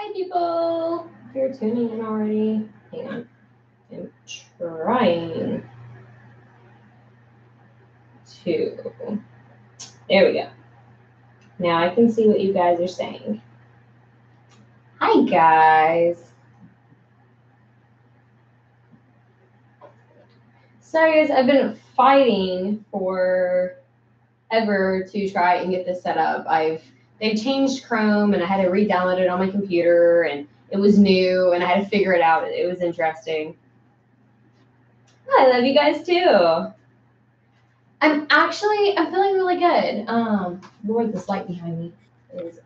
Hi, people. If you're tuning in already, hang on. I'm trying to. There we go. Now I can see what you guys are saying. Hi, guys. Sorry, guys. I've been fighting forever to try and get this set up. They changed Chrome, and I had to re-download it on my computer, and it was new, and I had to figure it out. It was interesting. I love you guys too. I'm feeling really good. Lord, this light behind me is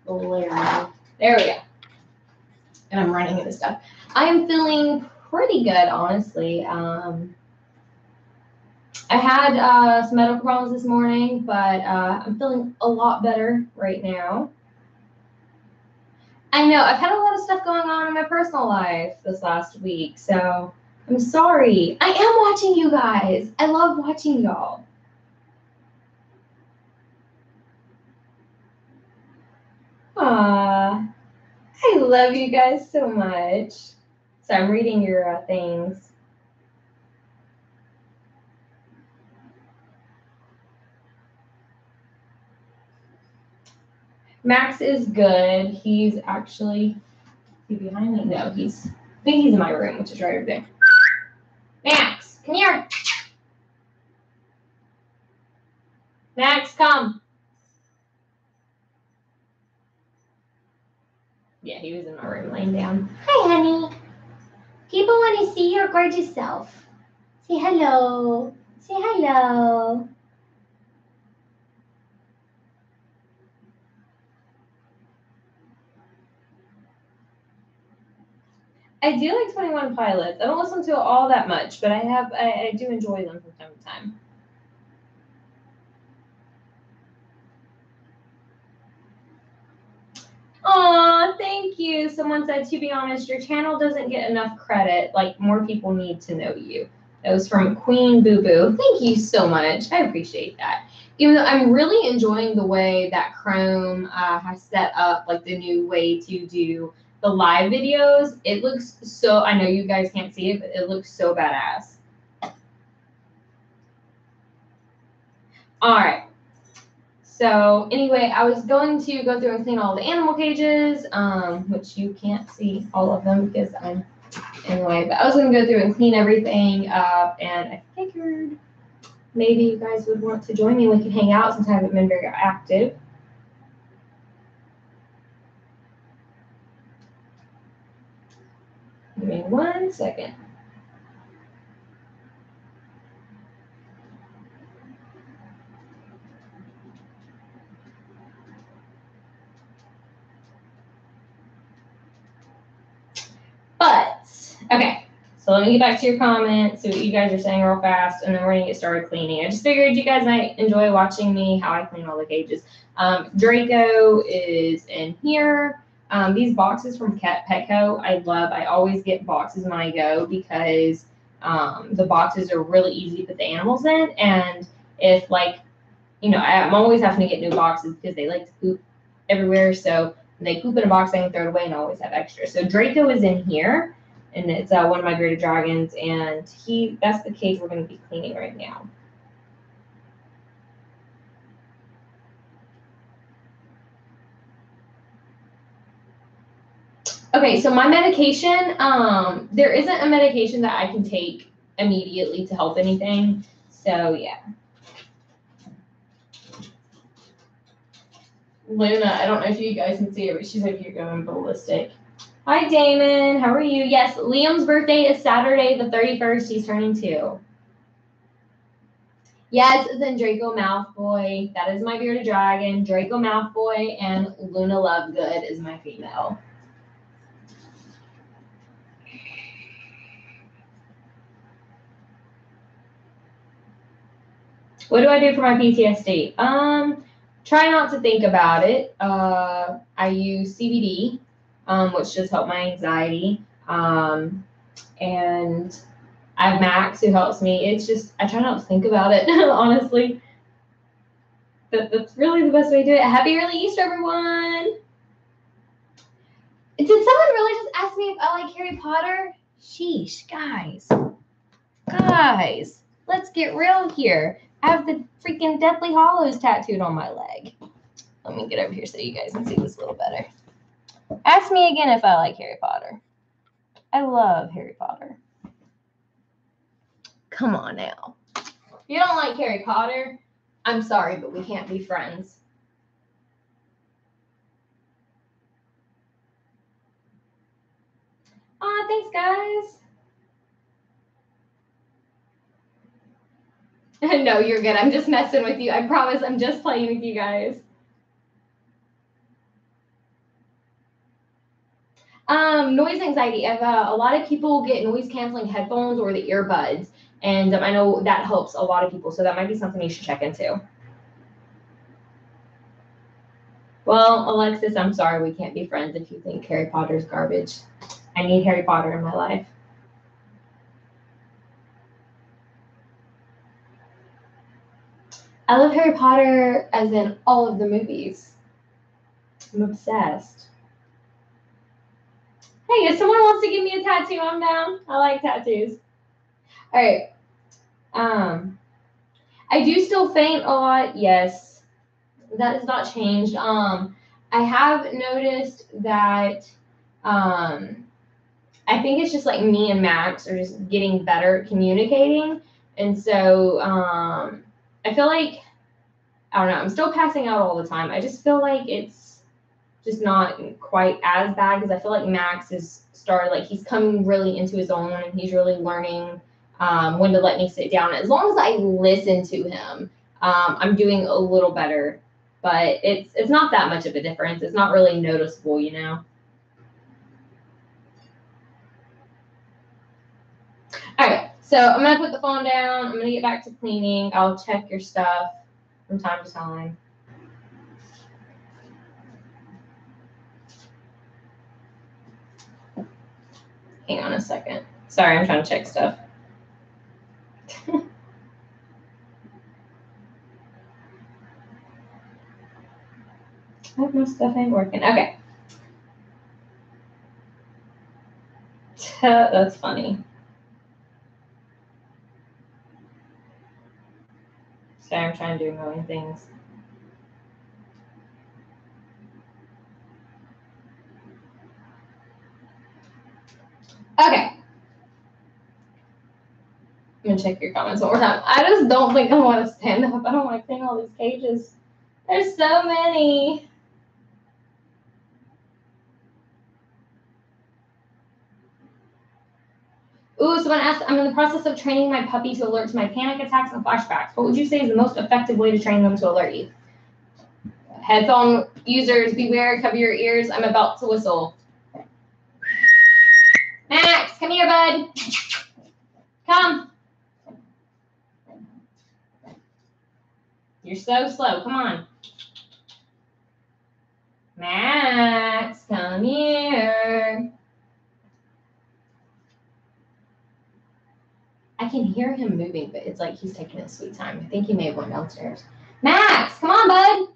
glaring. There we go. And I'm running into stuff. I'm feeling pretty good, honestly. I had some medical problems this morning, but I'm feeling a lot better right now. I know, I've had a lot of stuff going on in my personal life this last week, so I'm sorry. I am watching you guys. I love watching y'all. Aww. I love you guys so much. So I'm reading your things. Max is good. He's actually, is he behind me? No, I think he's in my room, which is right over there. Max, come here. Max, come. Yeah, he was in my room laying down. Hi, honey. People want to see your gorgeous self. Say hello. Say hello. I do like 21 Pilots. I don't listen to it all that much, but I do enjoy them from time to time. Aw, thank you. Someone said, to be honest, your channel doesn't get enough credit. Like, more people need to know you. That was from Queen Boo Boo. Thank you so much. I appreciate that. Even though I'm really enjoying the way that Chrome has set up, like, the new way to do the live videos. It looks so, I know you guys can't see it, but it looks so badass. All right. So anyway, I was going to go through and clean all the animal cages, which you can't see all of them because I'm in the way. But I was going to go through and clean everything up, and I figured maybe you guys would want to join me. We can hang out since I haven't been very active. Give me 1 second. But, okay, so let me get back to your comments, see what you guys are saying real fast, and then we're going to get started cleaning. I just figured you guys might enjoy watching me, how I clean all the cages. Draco is in here. These boxes from Petco, I always get boxes when I go because the boxes are really easy to put the animals in. And if, like, you know, I'm always having to get new boxes because they like to poop everywhere. So when they poop in a box, I can throw it away and I always have extra. So Draco is in here, and it's one of my bearded dragons, and that's the cage we're going to be cleaning right now. Okay, so my medication, there isn't a medication that I can take immediately to help anything. So yeah. Luna, I don't know if you guys can see it, but she's like, you're going ballistic. Hi, Damon. How are you? Yes, Liam's birthday is Saturday the 31st. He's turning 2. Yes, it's in Draco Mouthboy. That is my bearded dragon. Draco Mouthboy and Luna Lovegood is my female. What do I do for my PTSD? Try not to think about it. I use CBD, which does help my anxiety. And I have Max who helps me. It's just, I try not to think about it, honestly. That's really the best way to do it. Happy early Easter, everyone. Did someone really just ask me if I like Harry Potter? Sheesh, guys. Guys, let's get real here. I have the freaking Deathly Hallows tattooed on my leg. Let me get over here so you guys can see this a little better. Ask me again if I like Harry Potter. I love Harry Potter. Come on now. If you don't like Harry Potter, I'm sorry, but we can't be friends. Aw, thanks, guys. No, you're good. I'm just messing with you. I promise I'm just playing with you guys. Noise anxiety. A lot of people get noise canceling headphones or the earbuds, and I know that helps a lot of people, so that might be something you should check into. Well, Alexis, I'm sorry we can't be friends if you think Harry Potter's garbage. I need Harry Potter in my life. I love Harry Potter as in all of the movies. I'm obsessed. Hey, if someone wants to give me a tattoo, I'm down. I like tattoos. All right. I do still faint a lot. Yes, that has not changed. I have noticed that I think it's just like me and Max are just getting better at communicating. And so I feel like, I don't know, I'm still passing out all the time. I just feel like it's just not quite as bad because I feel like Max is started, like he's coming really into his own and he's really learning when to let me sit down. As long as I listen to him, I'm doing a little better. But it's not that much of a difference. It's not really noticeable, you know. All right, so I'm going to put the phone down. I'm going to get back to cleaning. I'll check your stuff from time to time. Hang on a second. Sorry, I'm trying to check stuff. I hope my stuff ain't working. Okay. That's funny. Sorry, I'm trying to do a million things. Okay. I'm going to check your comments one more time. I just don't think I want to stand up. I don't want to clean all these cages. There's so many. Ooh, someone asked, I'm in the process of training my puppy to alert to my panic attacks and flashbacks. What would you say is the most effective way to train them to alert you? Headphone users, beware, cover your ears. I'm about to whistle. Max, come here, bud. Come. You're so slow. Come on. Max, come here. I can hear him moving, but it's like he's taking his sweet time. I think he may have went downstairs. Max, come on, bud.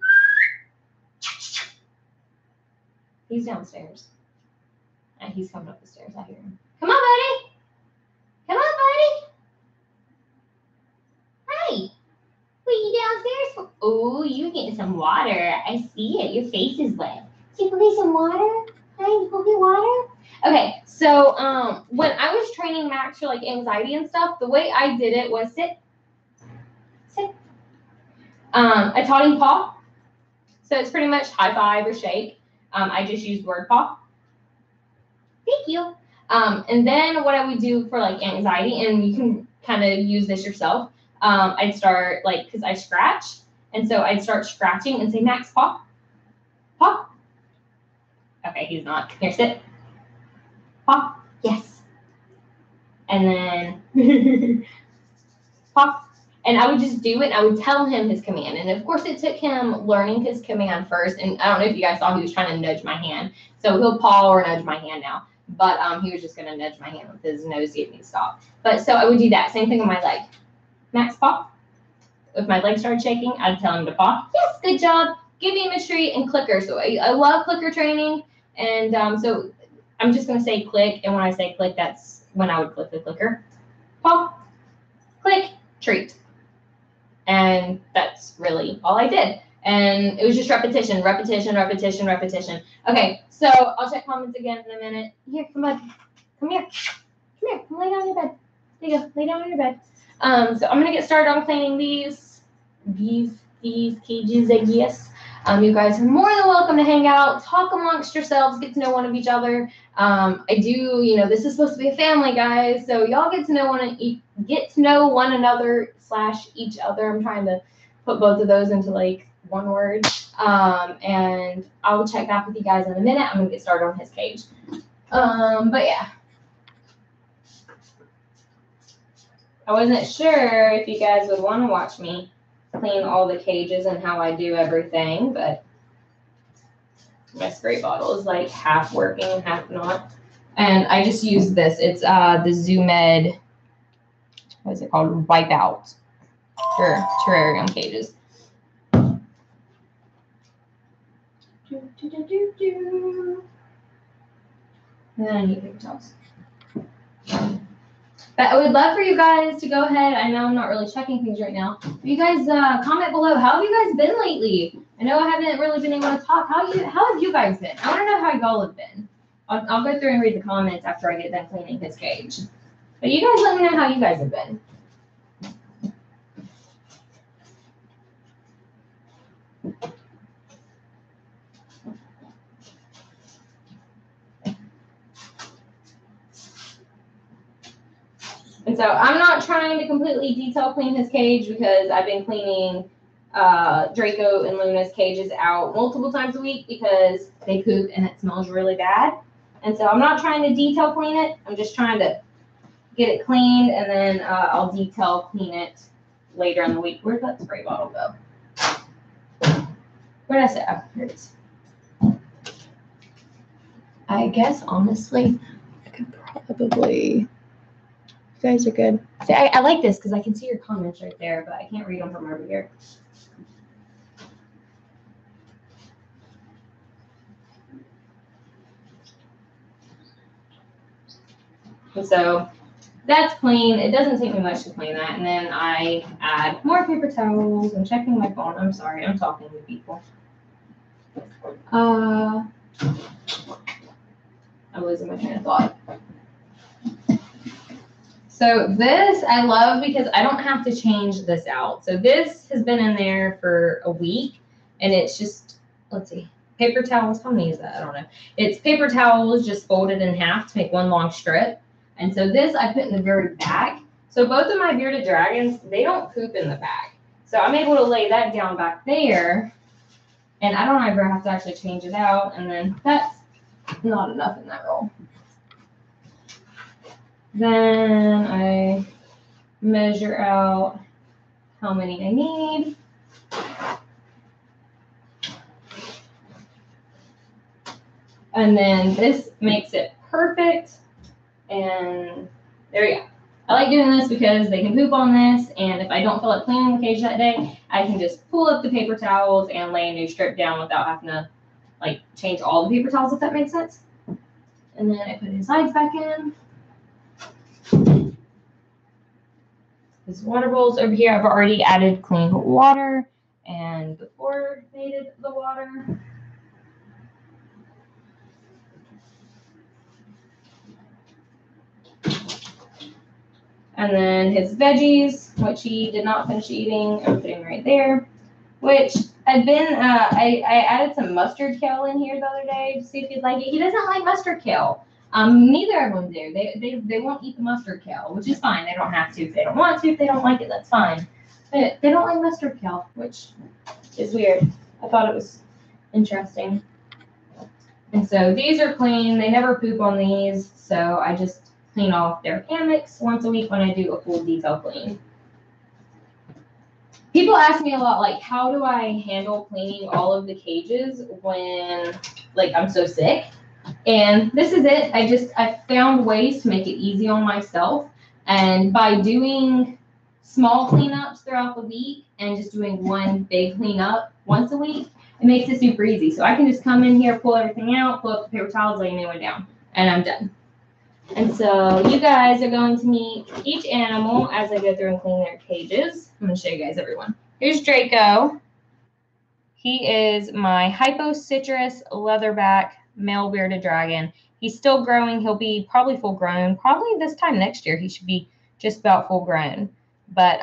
He's downstairs. And he's coming up the stairs. I hear him. Come on, buddy. Come on, buddy. Hi. What are you downstairs for? Oh, you getting some water. I see it. Your face is wet. Can you go get some water? Hi, you go get water? Okay, so when I was training Max for like anxiety and stuff, the way I did it was sit. I taught him paw. So it's pretty much high five or shake. I just used word paw. Thank you. And then what I would do for like anxiety, and you can kind of use this yourself, I'd start like, because I scratch, and so I'd start scratching and say, Max, paw, paw. Okay, he's not. Here, sit. Paw, yes. And then paw. And I would just do it. And I would tell him his command. And of course, it took him learning his command first. And I don't know if you guys saw, he was trying to nudge my hand. So he'll paw or nudge my hand now. But he was just going to nudge my hand with his nose to get me to stop. But so I would do that. Same thing with my leg. Max, paw. If my leg started shaking, I'd tell him to paw. Yes, good job. Give him a treat and clicker. So I love clicker training. And so I'm just going to say click. And when I say click, that's when I would click the clicker. Pop, click, treat. And that's really all I did. And it was just repetition, repetition, repetition, repetition. Okay, so I'll check comments again in a minute. Here, come on. Come here. Come here. Come lay down on your bed. There you go. Lay down on your bed. So I'm going to get started on cleaning these cages, I guess. You guys are more than welcome to hang out, talk amongst yourselves, get to know one of each other. I do, this is supposed to be a family, guys, so y'all get to know one another / each other. I'm trying to put both of those into like one word. And I will check back with you guys in a minute. I'm gonna get started on his cage. But yeah. I wasn't sure if you guys would want to watch me clean all the cages and how I do everything, but my spray bottle is like half working, half not. And I just use this. It's the Zoomed, what is it called? Wipeout for terrarium cages. And then I need paper towels. But I would love for you guys to go ahead. I know I'm not really checking things right now. But you guys comment below. How have you guys been lately? I know I haven't really been able to talk. How have you guys been? I want to know how y'all have been. I'll go through and read the comments after I get done cleaning his cage. But you guys let me know how you guys have been. And so I'm not trying to completely detail clean his cage because I've been cleaning Draco and Luna's cages out multiple times a week because they poop and it smells really bad. And so I'm not trying to detail clean it. I'm just trying to get it cleaned, and then I'll detail clean it later in the week. Where'd that spray bottle go? Where did I say? Oh, here it is. I guess, honestly, I could probably... You guys are good. See, I like this because I can see your comments right there, but I can't read them from over here. And so that's clean. It doesn't take me much to clean that. And then I add more paper towels. I'm checking my phone. I'm sorry. I'm talking to people. I'm losing my train of thought. So this I love because I don't have to change this out. So this has been in there for a week, and it's just, let's see, paper towels. How many is that? I don't know. It's paper towels just folded in half to make one long strip. And so this I put in the very back. So both of my bearded dragons, they don't poop in the back. So I'm able to lay that down back there, and I don't ever have to actually change it out. And then that's not enough in that roll. Then I measure out how many I need. And then this makes it perfect. And there we go. I like doing this because they can poop on this. And if I don't feel like cleaning the cage that day, I can just pull up the paper towels and lay a new strip down without having to like change all the paper towels, if that makes sense. And then I put his sides back in. His water bowls over here, I've already added clean water and chlorinated the water. And then his veggies, which he did not finish eating, I'm putting right there. Which I've been, I added some mustard kale in here the other day to see if he'd like it. He doesn't like mustard kale. Neither of them do. They won't eat the mustard kale, which is fine. They don't have to if they don't want to. If they don't like it, that's fine. But they don't like mustard kale, which is weird. I thought it was interesting. And so these are clean. They never poop on these, so I just clean off their hammocks once a week when I do a full detail clean. People ask me a lot, like, how do I handle cleaning all of the cages when, like, I'm so sick? And this is it. I found ways to make it easy on myself. And by doing small cleanups throughout the week and just doing one big cleanup once a week, it makes it super easy. So I can just come in here, pull everything out, pull up the paper towels, lay my way down, and I'm done. And so you guys are going to meet each animal as I go through and clean their cages. I'm going to show you guys everyone. Here's Draco. He is my hypocitrus leatherback male bearded dragon. He's still growing. He'll be probably full grown. Probably this time next year he should be just about full grown. But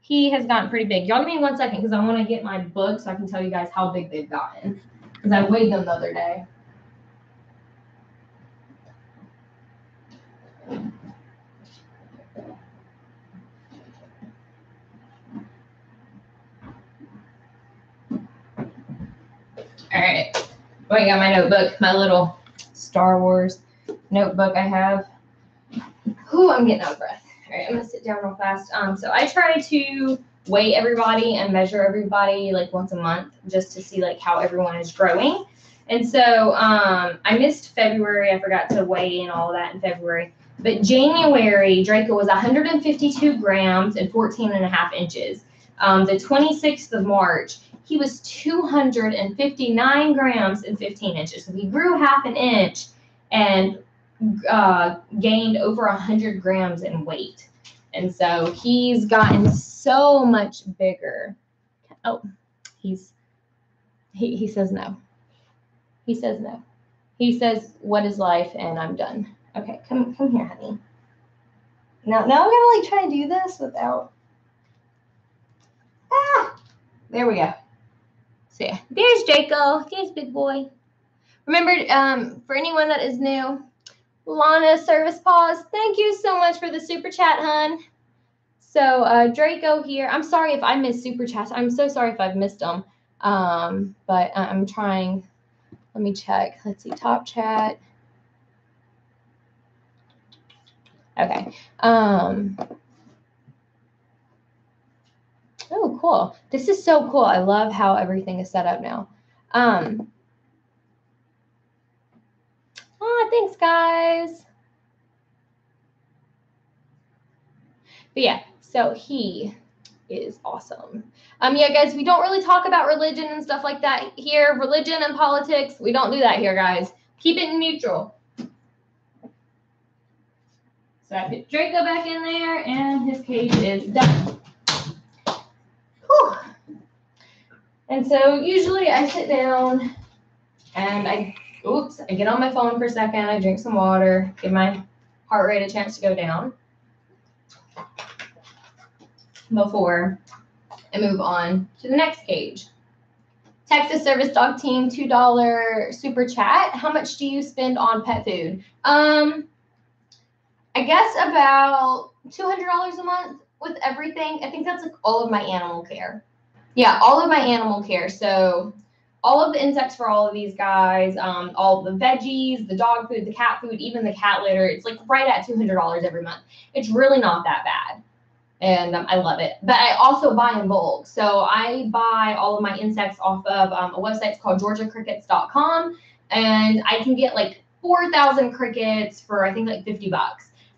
he has gotten pretty big. Y'all give me 1 second because I want to get my book so I can tell you guys how big they've gotten. Because I weighed them the other day. All right. Oh, I got my notebook, my little Star Wars notebook I have. Ooh, I'm getting out of breath. All right, I'm gonna sit down real fast. So I try to weigh everybody and measure everybody like once a month just to see like how everyone is growing. And so I missed February. I forgot to weigh in all of that in February. But January, Draco was 152 grams and 14 and a half inches. The 26th of March, he was 259 grams and 15 inches. So he grew half an inch and gained over 100 grams in weight. And so he's gotten so much bigger. Oh, he says no. He says no. He says, what is life? And I'm done. Okay, come here, honey. Now I'm gonna like try to do this without. There we go. So yeah, there's Draco. There's big boy. Remember, for anyone that is new, Lana Service Pause, thank you so much for the super chat, hun. So Draco here. I'm sorry if I missed super chats. I'm so sorry if I've missed them. But I'm trying. Let me check. Let's see, top chat. Okay. Oh, cool. This is so cool. I love how everything is set up now. Thanks, guys. But yeah, so he is awesome. Yeah, guys, we don't really talk about religion and stuff like that here. Religion and politics, we don't do that here, guys. Keep it neutral. So I put Draco back in there, and his cage is done. Whew. And so usually I sit down and I get on my phone for a second. I drink some water, give my heart rate a chance to go down before I move on to the next cage. Texas Service Dog Team, $2 super chat. How much do you spend on pet food? I guess about $200 a month with everything. I think that's like all of my animal care. Yeah, all of my animal care. So all of the insects for all of these guys, all the veggies, the dog food, the cat food, even the cat litter. It's like right at $200 every month. It's really not that bad. And I love it. But I also buy in bulk. So I buy all of my insects off of a website called georgiacrickets.com. And I can get like 4,000 crickets for I think like $50.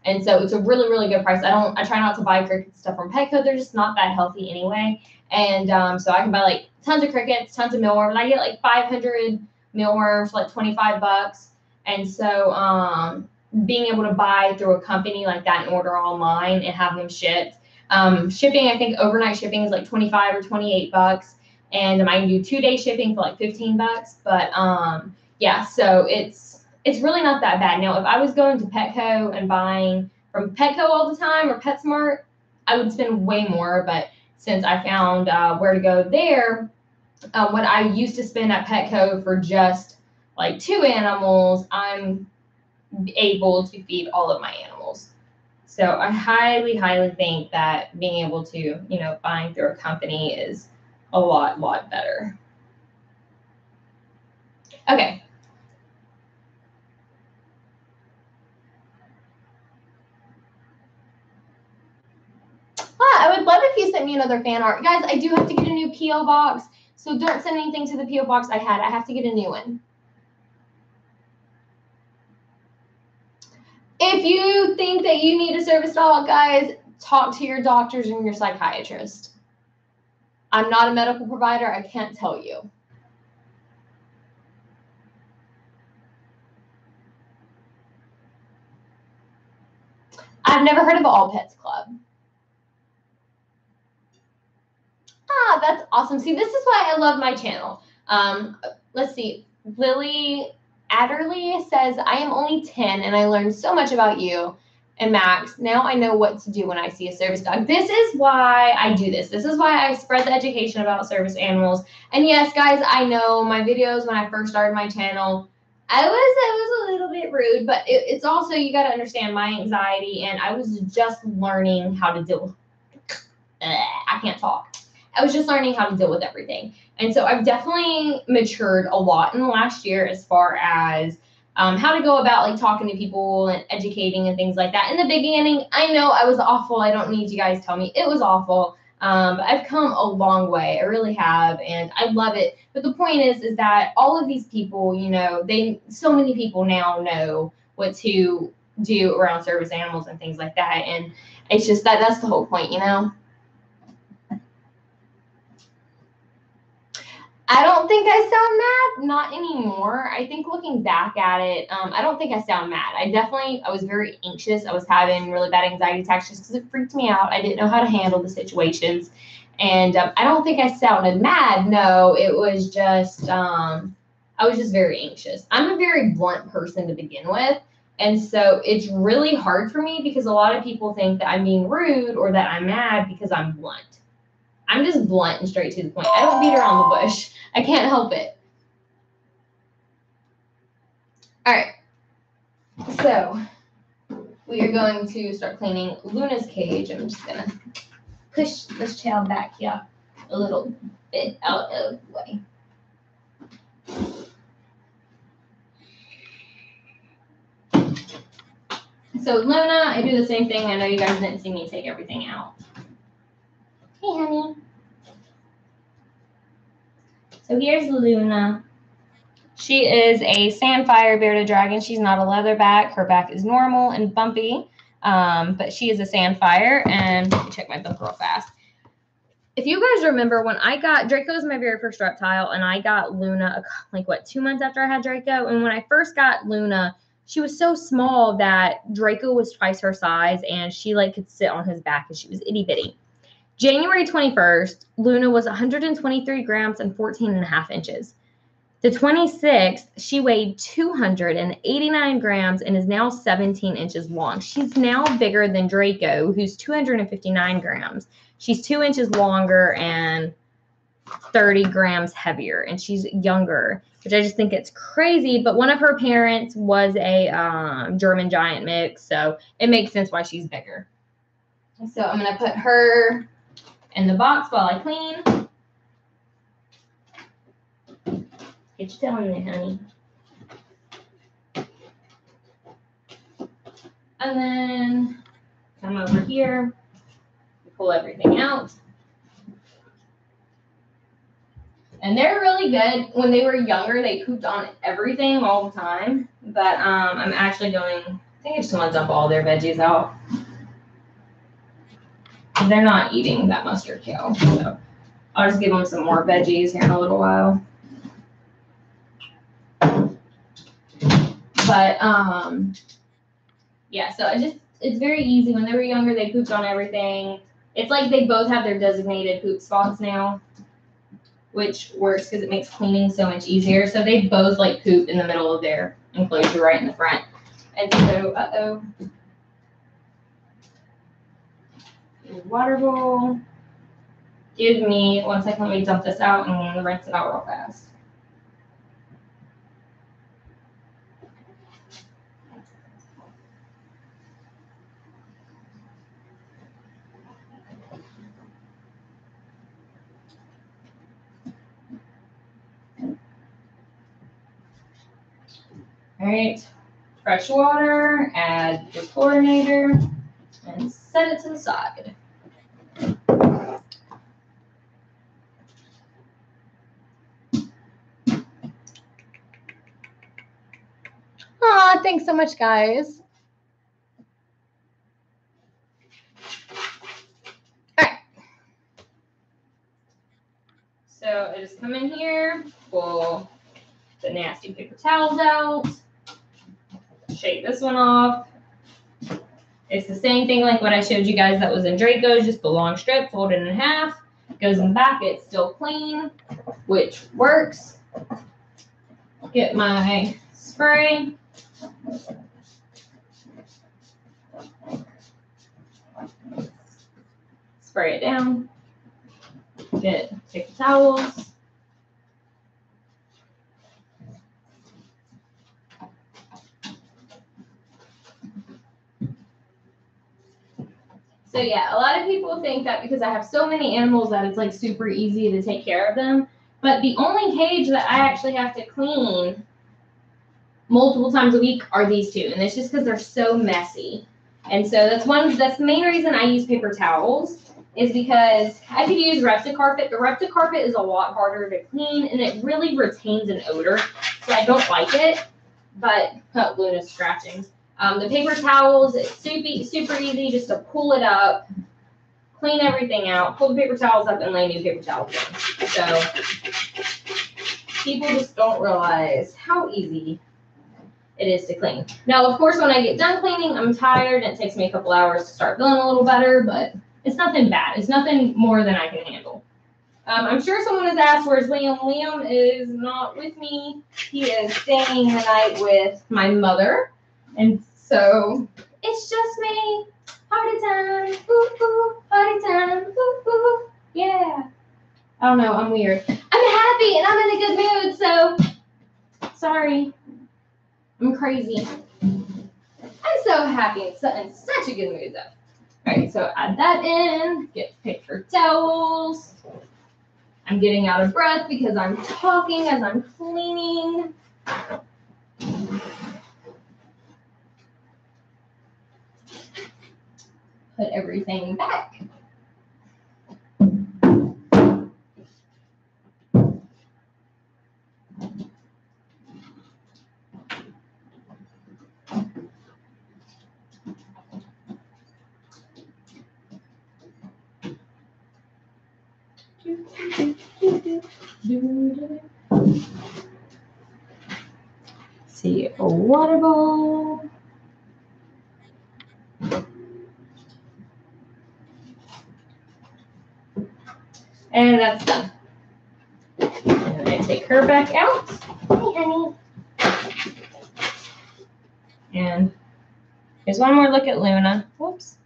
And so it's a really, really good price. I try not to buy cricket stuff from Petco. They're just not that healthy anyway. And so I can buy like tons of crickets, tons of mealworms. I get like 500 mealworms for like $25. And so being able to buy through a company like that and order online and have them shipped. Shipping, I think overnight shipping is like $25 or $28. And I can do 2-day shipping for like $15. But yeah, so it's really not that bad. Now, if I was going to Petco and buying from Petco all the time or PetSmart, I would spend way more. But since I found where to go there, what I used to spend at Petco for just like 2 animals, I'm able to feed all of my animals. So I highly, highly think that being able to, buying through a company is a lot better. Okay. I would love if you sent me another fan art. Guys, I do have to get a new P.O. box, so don't send anything to the P.O. box I had. I have to get a new one. If you think that you need a service dog, guys, talk to your doctors and your psychiatrist. I'm not a medical provider. I can't tell you. I've never heard of All Pets Club. Ah, that's awesome. See, this is why I love my channel. Let's see. Lily Adderley says, I am only 10 and I learned so much about you and Max. Now I know what to do when I see a service dog. This is why I do this. This is why I spread the education about service animals. And yes, guys, I know my videos when I first started my channel, I was a little bit rude, but it's also, you got to understand my anxiety, and I was just learning how to deal with, I can't talk. I was just learning how to deal with everything. And so I've definitely matured a lot in the last year as far as how to go about like talking to people and educating and things like that. In the beginning, I know I was awful. I don't need you guys to tell me it was awful. But I've come a long way. I really have, and I love it. But the point is that all of these people, you know, so many people now know what to do around service animals and things like that. And it's just that's the whole point, you know. I don't think I sound mad, not anymore. I think looking back at it, I don't think I sound mad. I was very anxious. I was having really bad anxiety attacks just because it freaked me out. I didn't know how to handle the situations. And I don't think I sounded mad. No, it was just, I was just very anxious. I'm a very blunt person to begin with. And so it's really hard for me because a lot of people think that I'm being rude or that I'm mad because I'm blunt. I'm just blunt and straight to the point. I don't beat around the bush. I can't help it. All right. So we are going to start cleaning Luna's cage. I'm just going to push this child back here a little bit out of the way. So Luna, I do the same thing. I know you guys didn't see me take everything out. Hey, honey. So here's Luna. She is a sandfire bearded dragon. She's not a leatherback. Her back is normal and bumpy, but she is a sandfire. And let me check my book real fast. If you guys remember when I got, Draco was my very first reptile, and I got Luna, 2 months after I had Draco. And when I first got Luna, she was so small that Draco was twice her size, and she could sit on his back, and she was itty bitty. January 21st, Luna was 123 grams and 14 and a half inches. The 26th, she weighed 289 grams and is now 17 inches long. She's now bigger than Draco, who's 259 grams. She's 2 inches longer and 30 grams heavier, and she's younger, which I just think it's crazy. But one of her parents was a German giant mix, so it makes sense why she's bigger. So I'm going to put her in the box while I clean. Get your tail in there, honey. And then come over here, pull everything out. And they're really good. When they were younger, they pooped on everything all the time. But I'm actually I think I just want to dump all their veggies out. They're not eating that mustard kale. So I'll just give them some more veggies here in a little while. But yeah, so it's very easy. When they were younger, they pooped on everything. It's like they both have their designated poop spots now, which works because it makes cleaning so much easier. So they both poop in the middle of their enclosure right in the front. And so, water bowl. Give me 1 second. Let me dump this out and rinse it out real fast. All right, fresh water, add your chlorinator, and set it to the side. Aw, thanks so much, guys. All right. the nasty paper towels out. Shake this one off. It's the same thing like what I showed you guys that was in Draco's, just the long strip, folded in half. Goes in the back, it's still clean, which works. Get my spray. Spray it down. Get paper towels. So yeah, a lot of people think that because I have so many animals that it's like super easy to take care of them. But the only cage that I actually have to clean multiple times a week are these two. And it's just because they're so messy. And so that's the main reason I use paper towels is because I could use Repticarpet. The Repticarpet is a lot harder to clean and it really retains an odor. So I don't like it. But Luna's scratching. The paper towels, it's super easy just to pull it up, clean everything out, pull the paper towels up, and lay new paper towels in. So people just don't realize how easy it is to clean. Now, of course, when I get done cleaning, I'm tired, and it takes me a couple hours to start feeling a little better, but it's nothing bad. It's nothing more than I can handle. I'm sure someone has asked, where's Liam? Liam is not with me. He is staying the night with my mother. And so it's just me. Party time. Ooh, ooh, party time. Ooh, ooh. Yeah. I don't know. I'm weird. I'm happy and I'm in a good mood. So sorry. I'm crazy. I'm so happy and in such a good mood though. All right. So add that in. Get paper towels. I'm getting out of breath because I'm talking as I'm cleaning. Put everything back. See a water bowl. And that's done. And I take her back out. Hey, honey. And here's one more look at Luna. Whoops.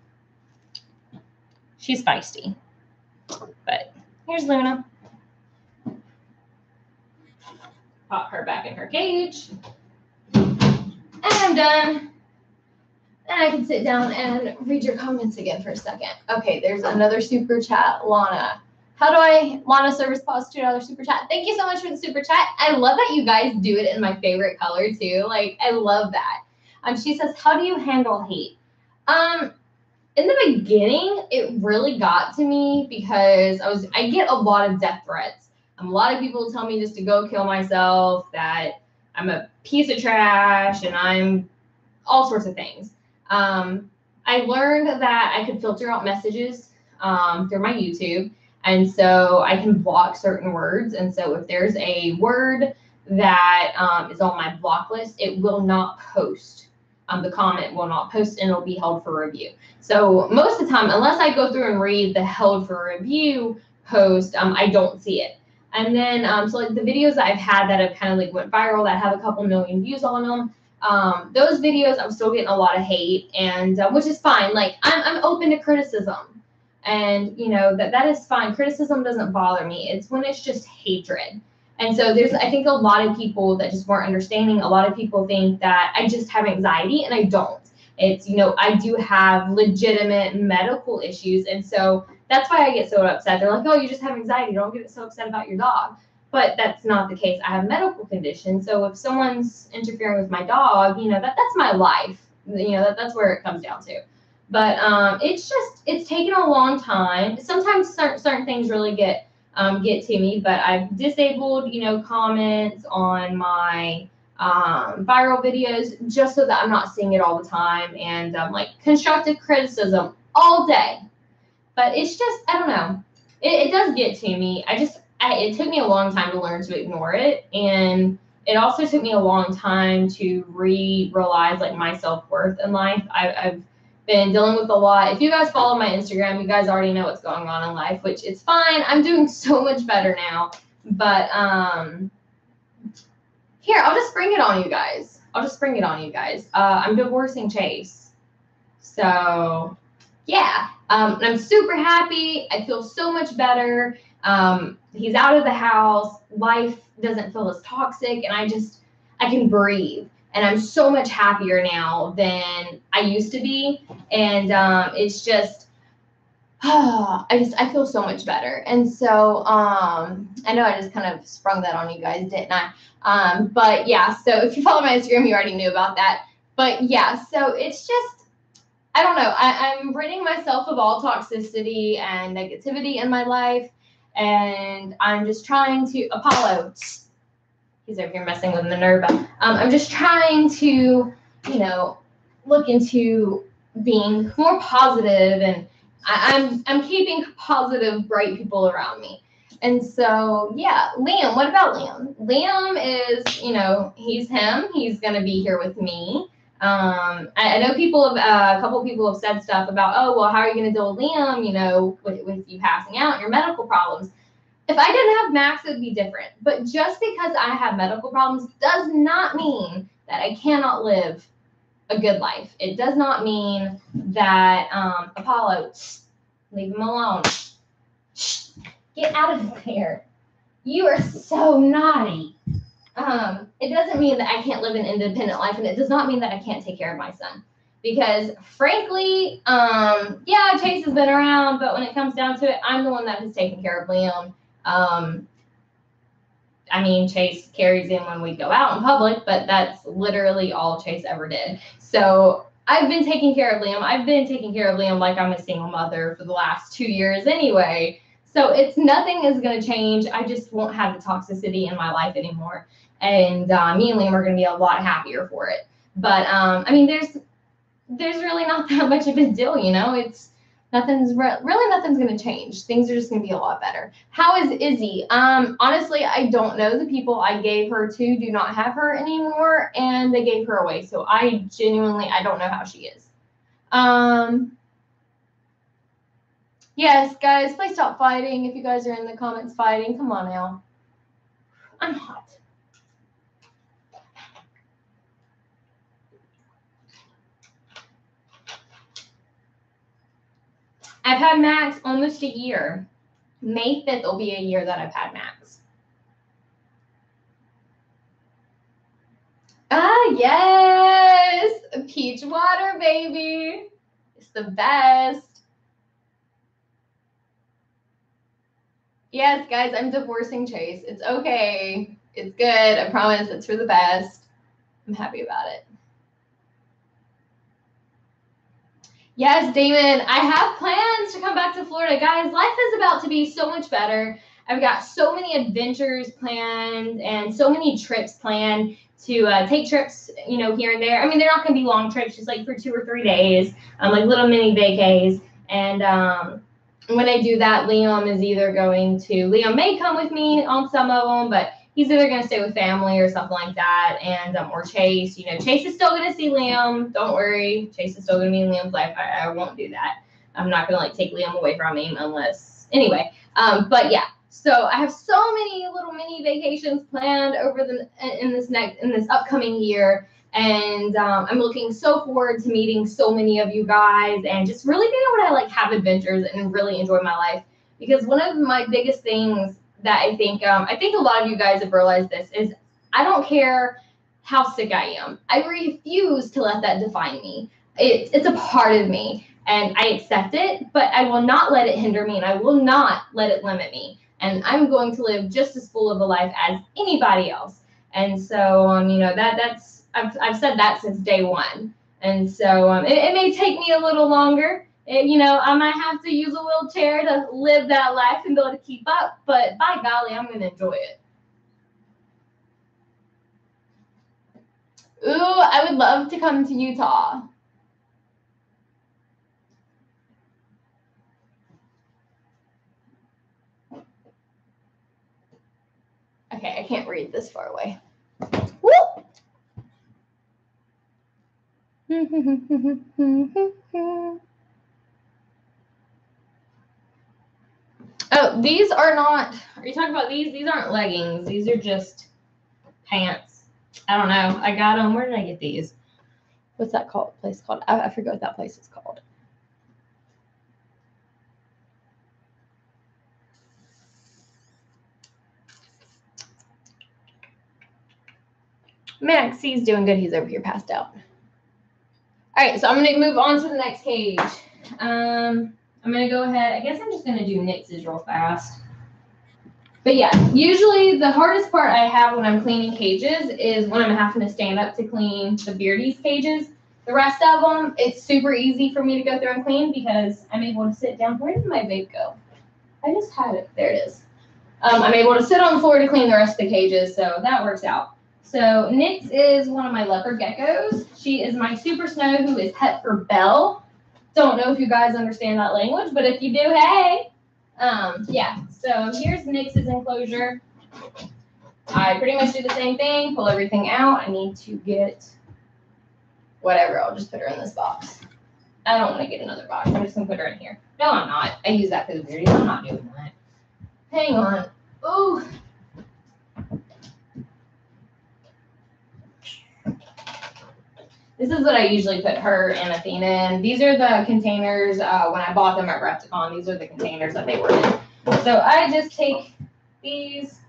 She's feisty. But here's Luna. Pop her back in her cage. And I'm done. And I can sit down and read your comments again for a second. Okay, there's another super chat, Lana. Lana Service Pause $2 super chat. Thank you so much for the super chat. I love that you guys do it in my favorite color too. Like, I love that. She says, how do you handle hate? In the beginning, it really got to me because I get a lot of death threats. A lot of people tell me just to go kill myself, that I'm a piece of trash, and I'm all sorts of things. I learned that I could filter out messages through my YouTube. And so I can block certain words. And so if there's a word that is on my block list, it will not post. The comment will not post and it'll be held for review. So most of the time, unless I go through and read the held for review post, I don't see it. And then, so like the videos that I've had that have kind of like went viral that have a couple million views on them, those videos, I'm still getting a lot of hate, and which is fine. Like I'm open to criticism. And, you know, that is fine. Criticism doesn't bother me. It's when it's just hatred. And so I think a lot of people that just weren't understanding. A lot of people think that I just have anxiety, and I don't. It's, you know, I do have legitimate medical issues. And so that's why I get so upset. They're like, oh, you just have anxiety. Don't get so upset about your dog. But that's not the case. I have medical conditions. So if someone's interfering with my dog, you know, that's my life. You know, that's where it comes down to. But it's taken a long time. Sometimes certain things really get to me, but I've disabled, you know, comments on my viral videos just so that I'm not seeing it all the time, and like constructive criticism all day. But it's just, I don't know. It does get to me. It took me a long time to learn to ignore it, and it also took me a long time to realize like my self-worth in life. I've been dealing with a lot. If you guys follow my Instagram, you guys already know what's going on in life, which it's fine. I'm doing so much better now. But here, I'll just bring it on you guys. I'm divorcing Chase. So yeah, I'm super happy. I feel so much better. He's out of the house. Life doesn't feel as toxic, and I can breathe. And I'm so much happier now than I used to be. And it's just, I feel so much better. And so I know I just kind of sprung that on you guys, didn't I? But yeah, so if you follow my Instagram, you already knew about that. But yeah, so it's just, I don't know. I'm ridding myself of all toxicity and negativity in my life. And I'm just trying to, Apollo, he's over here messing with Minerva. I'm just trying to, look into being more positive, and I'm keeping positive, bright people around me. And so, yeah, Liam, what about Liam? Liam is, he's him. He's going to be here with me. I know a couple of people have said stuff about, oh, well, how are you going to deal with Liam, with you passing out and your medical problems? If I didn't have Max, it would be different. But just because I have medical problems does not mean that I cannot live a good life. It does not mean that, Apollo, leave him alone. Get out of there. You are so naughty. It doesn't mean that I can't live an independent life, and it does not mean that I can't take care of my son. Because frankly, yeah, Chase has been around, but when it comes down to it, I'm the one that has taken care of Liam. Chase carries him when we go out in public, but that's literally all Chase ever did. So I've been taking care of Liam. I've been taking care of Liam like I'm a single mother for the last 2 years anyway. So nothing is going to change. I just won't have the toxicity in my life anymore. And me and Liam are going to be a lot happier for it. But, there's really not that much of a deal, It's nothing's going to change. Things are just going to be a lot better. How is Izzy? Honestly, I don't know. The people I gave her to do not have her anymore, and they gave her away. So I don't know how she is. Yes, guys, please stop fighting. If you guys are in the comments fighting, come on now. I'm hot. I've had Max almost a year. May 5th will be a year that I've had Max. Yes! Peach water, baby. It's the best. Yes, guys, I'm divorcing Chase. It's okay. It's good. I promise it's for the best. I'm happy about it. Yes, Damon, I have plans to come back to Florida. Guys, life is about to be so much better. I've got so many adventures planned and so many trips planned to take trips, here and there. They're not going to be long trips, just like for 2 or 3 days, like little mini vacays. And when I do that, Liam may come with me on some of them, but he's either going to stay with family or something like that. And, or Chase, Chase is still going to see Liam. Don't worry. Chase is still going to be in Liam's life. I won't do that. I'm not going to take Liam away from him anyway. But yeah, so I have so many little mini vacations planned in this upcoming year. And I'm looking so forward to meeting so many of you guys and just really being able to have adventures and really enjoy my life. Because one of my biggest things that I think a lot of you guys have realized this is I don't care how sick I am. I refuse to let that define me. It's a part of me, and I accept it, but I will not let it hinder me, and I will not let it limit me. And I'm going to live just as full of a life as anybody else. And so, I've said that since day one. And so it may take me a little longer. I might have to use a wheelchair to live that life and be able to keep up. But by golly, I'm going to enjoy it. Ooh, I would love to come to Utah. Okay, I can't read this far away. Woo! Oh, these are not, are you talking about these? These aren't leggings. These are just pants. I don't know. I got them. Where did I get these? What's that place called? I forget what that place is called. Max, he's doing good. He's over here passed out. All right, so I'm going to move on to the next cage. I'm going to go ahead. I guess I'm just going to do Nix's real fast. But yeah, usually the hardest part I have when I'm cleaning cages is when I'm having to stand up to clean the beardies cages. The rest of them, it's super easy for me to go through and clean because I'm able to sit down. Where did my vape go? I just had it. There it is. I'm able to sit on the floor to clean the rest of the cages, so that works out. So Nix is one of my leopard geckos. She is my super snow who is het for Belle. Don't know if you guys understand that language, but if you do, hey. Yeah, so here's Nix's enclosure. I pretty much do the same thing, pull everything out. I need to get whatever, I'll just put her in this box. I don't want to get another box, I'm just gonna put her in here. No, I'm not. I use that for the beardies, I'm not doing that. Hang on. Ooh. This is what I usually put her and Athena in. These are the containers, when I bought them at Repticon, these are the containers that they were in. So I just take these.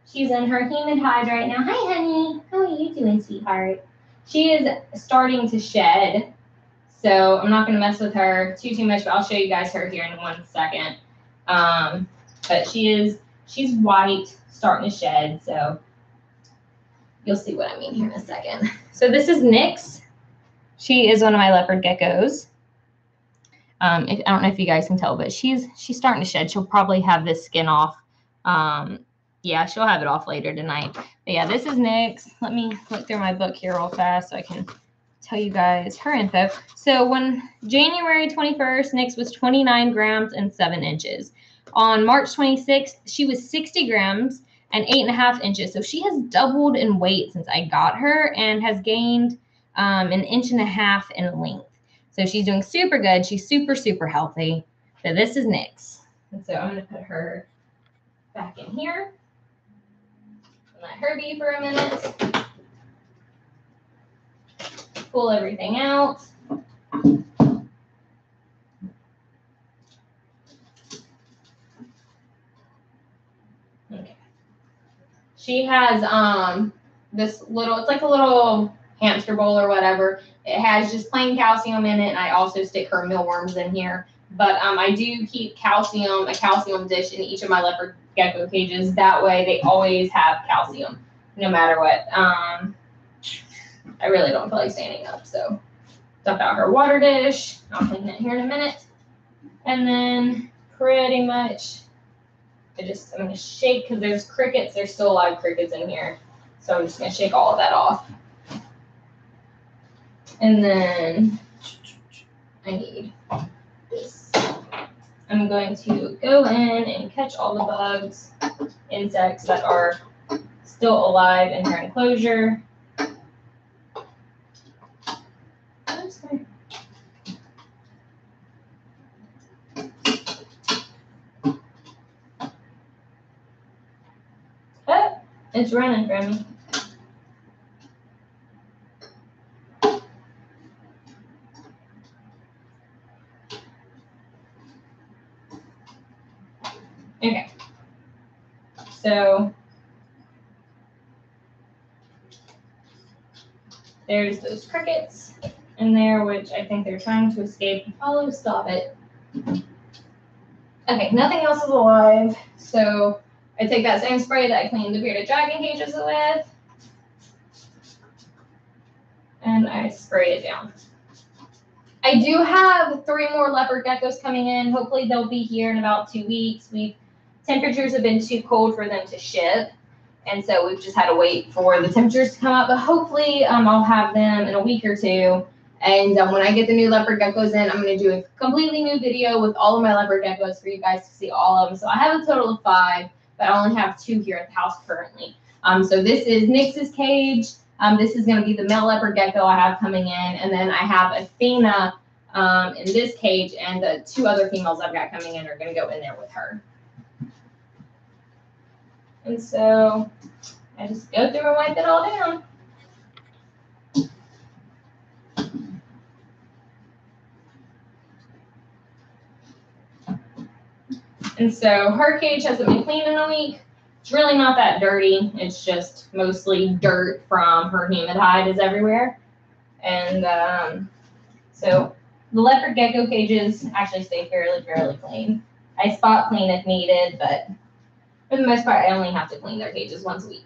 She's in her humid hide right now. Hi, honey. How are you doing, sweetheart? She is starting to shed, so I'm not going to mess with her too much, but I'll show you guys her here in 1 second. But she's white, starting to shed, so you'll see what I mean here in a second. So this is Nix. She is one of my leopard geckos. I don't know if you guys can tell, but she's starting to shed. She'll probably have this skin off. Yeah, she'll have it off later tonight. But yeah, this is Nix. Let me look through my book here real fast so I can tell you guys her info. So when January 21st, Nix was 29 grams and 7 inches. On March 26th, she was 60 grams and 8.5 inches. So she has doubled in weight since I got her and has gained 1.5 inches in length. So she's doing super good. She's super, super healthy. So this is Nix. And so I'm going to put her back in here. Let her be for a minute. Pull everything out. Okay. She has this little, it's like a little hamster bowl or whatever. It has just plain calcium in it, and I also stick her mealworms in here. But I do keep a calcium dish in each of my leopard gecko cages. That way they always have calcium, no matter what. I really don't feel like standing up, so dump out her water dish. I'll clean it here in a minute. And then pretty much, I'm going to shake, because there's crickets. There's still live crickets in here. So I'm just going to shake all of that off. And then I need this. I'm going to go in and catch all the bugs, insects that are still alive in her enclosure. Oh, it's running from me. Okay, so there's those crickets in there, which I think they're trying to escape. Oh, stop it. Okay, nothing else is alive, so I take that same spray that I cleaned the bearded dragon cages with, and I spray it down. I do have 3 more leopard geckos coming in. Hopefully they'll be here in about 2 weeks. Temperatures have been too cold for them to ship, and so we've just had to wait for the temperatures to come up. But hopefully I'll have them in a week or 2. And when I get the new leopard geckos in, I'm going to do a completely new video with all of my leopard geckos for you guys to see all of them. So I have a total of 5, but I only have 2 here at the house currently. So this is Nix's cage. This is going to be the male leopard gecko I have coming in. And then I have Athena in this cage, and the 2 other females I've got coming in are going to go in there with her. And so I just go through and wipe it all down. And so her cage hasn't been cleaned in a week. It's really not that dirty. It's just mostly dirt from her humid hide is everywhere. And so the leopard gecko cages actually stay fairly clean. I spot clean if needed, but for the most part, I only have to clean their cages once a week.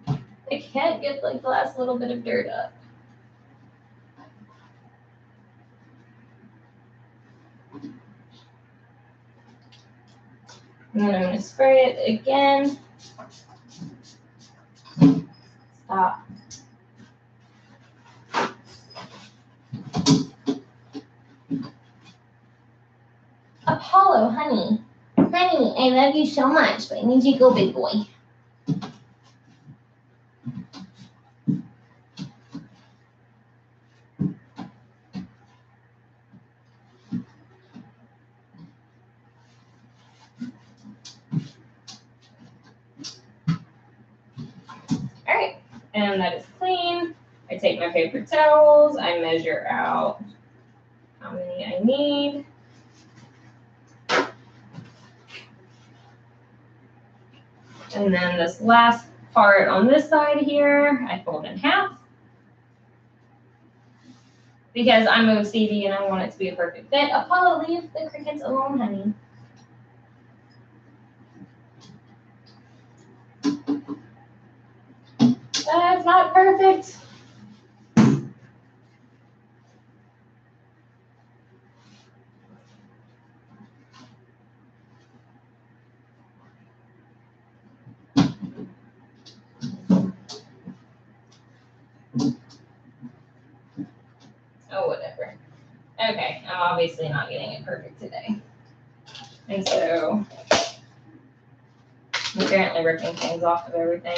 I can't get like the last little bit of dirt up. And then I'm going to spray it again. Stop. Apollo, honey. Honey, I love you so much, but I need you to go, big boy. And that is clean. I take my paper towels. I measure out how many I need. And then this last part on this side here, I fold in half. Because I'm OCD and I want it to be a perfect fit. Apollo, leave the crickets alone, honey. That's not perfect. Oh, whatever. Okay, I'm obviously not getting it perfect today. And so I'm apparently ripping things off of everything.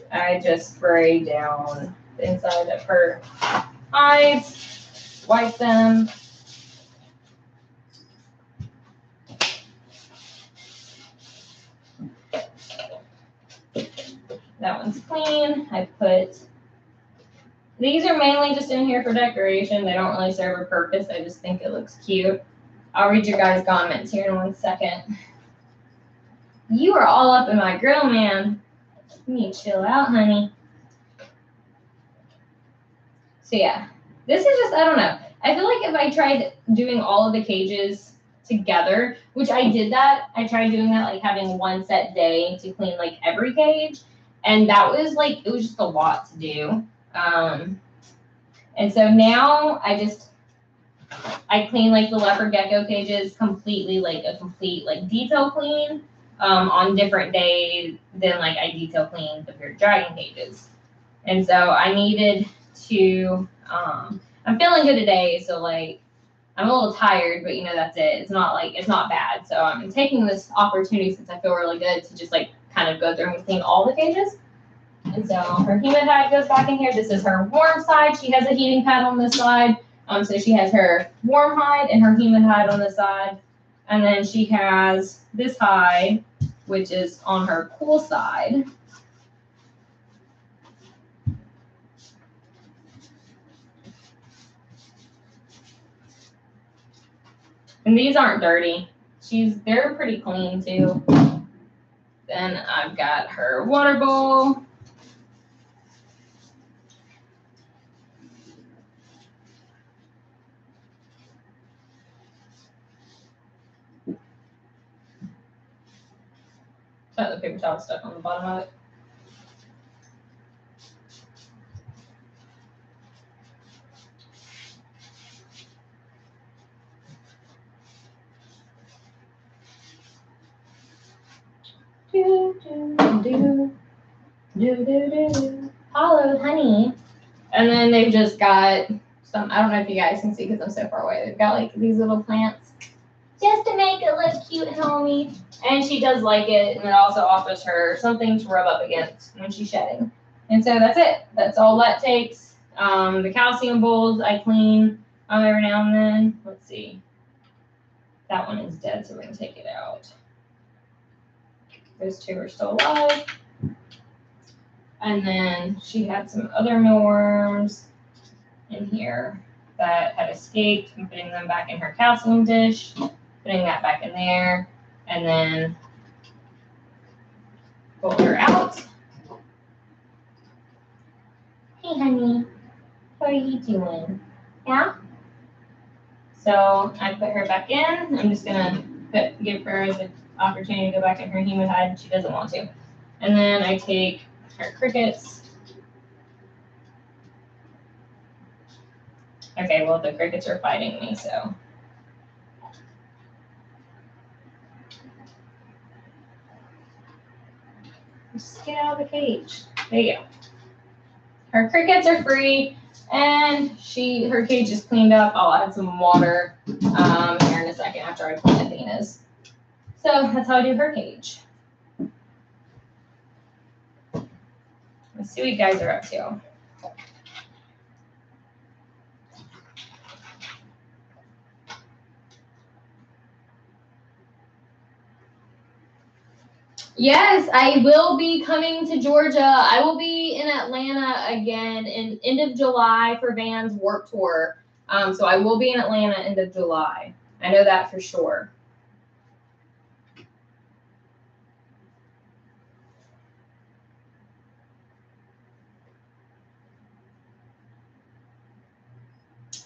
I just spray down the inside of her hides, wipe them. That one's clean. I put, these are mainly just in here for decoration. They don't really serve a purpose. I just think it looks cute. I'll read your guys' comments here in 1 second. You are all up in my grill, man. You need to chill out, honey. So yeah, this is just, I don't know. I feel like if I tried doing all of the cages together, which I did that, I tried doing that, like having one set day to clean like every cage. And that was like, it was just a lot to do. And so now I clean like the leopard gecko cages completely, like a complete like detail clean on different days than like I detail clean the bearded dragon cages. And so I needed to, I'm feeling good today. So like, I'm a little tired, but you know, that's it. It's not like, it's not bad. So I'm taking this opportunity since I feel really good to just like kind of go through and clean all the cages. And so her humid hide goes back in here. This is her warm side. She has a heating pad on this side. So she has her warm hide and her humid hide on this side. And then she has this hide, which is on her cool side. And these aren't dirty. They're pretty clean too. Then I've got her water bowl. Got the paper towel stuck on the bottom of it. Hollow honey. And then they've just got some, I don't know if you guys can see because I'm so far away. They've got like these little plants just to make it look cute and homey. And she does like it, and it also offers her something to rub up against when she's shedding. And so that's it. That's all that takes. The calcium bowls I clean every now and then. Let's see. That one is dead, so we're going to take it out. Those two are still alive. And then she had some other mealworms in here that had escaped. I'm putting them back in her calcium dish, putting that back in there, and then pull her out. Hey, honey, how are you doing? Yeah? So I put her back in. I'm just gonna give her the opportunity to go back in her human hide. She doesn't want to. And then I take her crickets. Okay, well, the crickets are fighting me, so. Just get out of the cage. There you go. Her crickets are free, and her cage is cleaned up. I'll add some water here in a second after I clean Athena's. So that's how I do her cage. Let's see what you guys are up to. Yes, I will be coming to Georgia. I will be in Atlanta again in end of July for Van's Warped Tour. So I will be in Atlanta end of July. I know that for sure.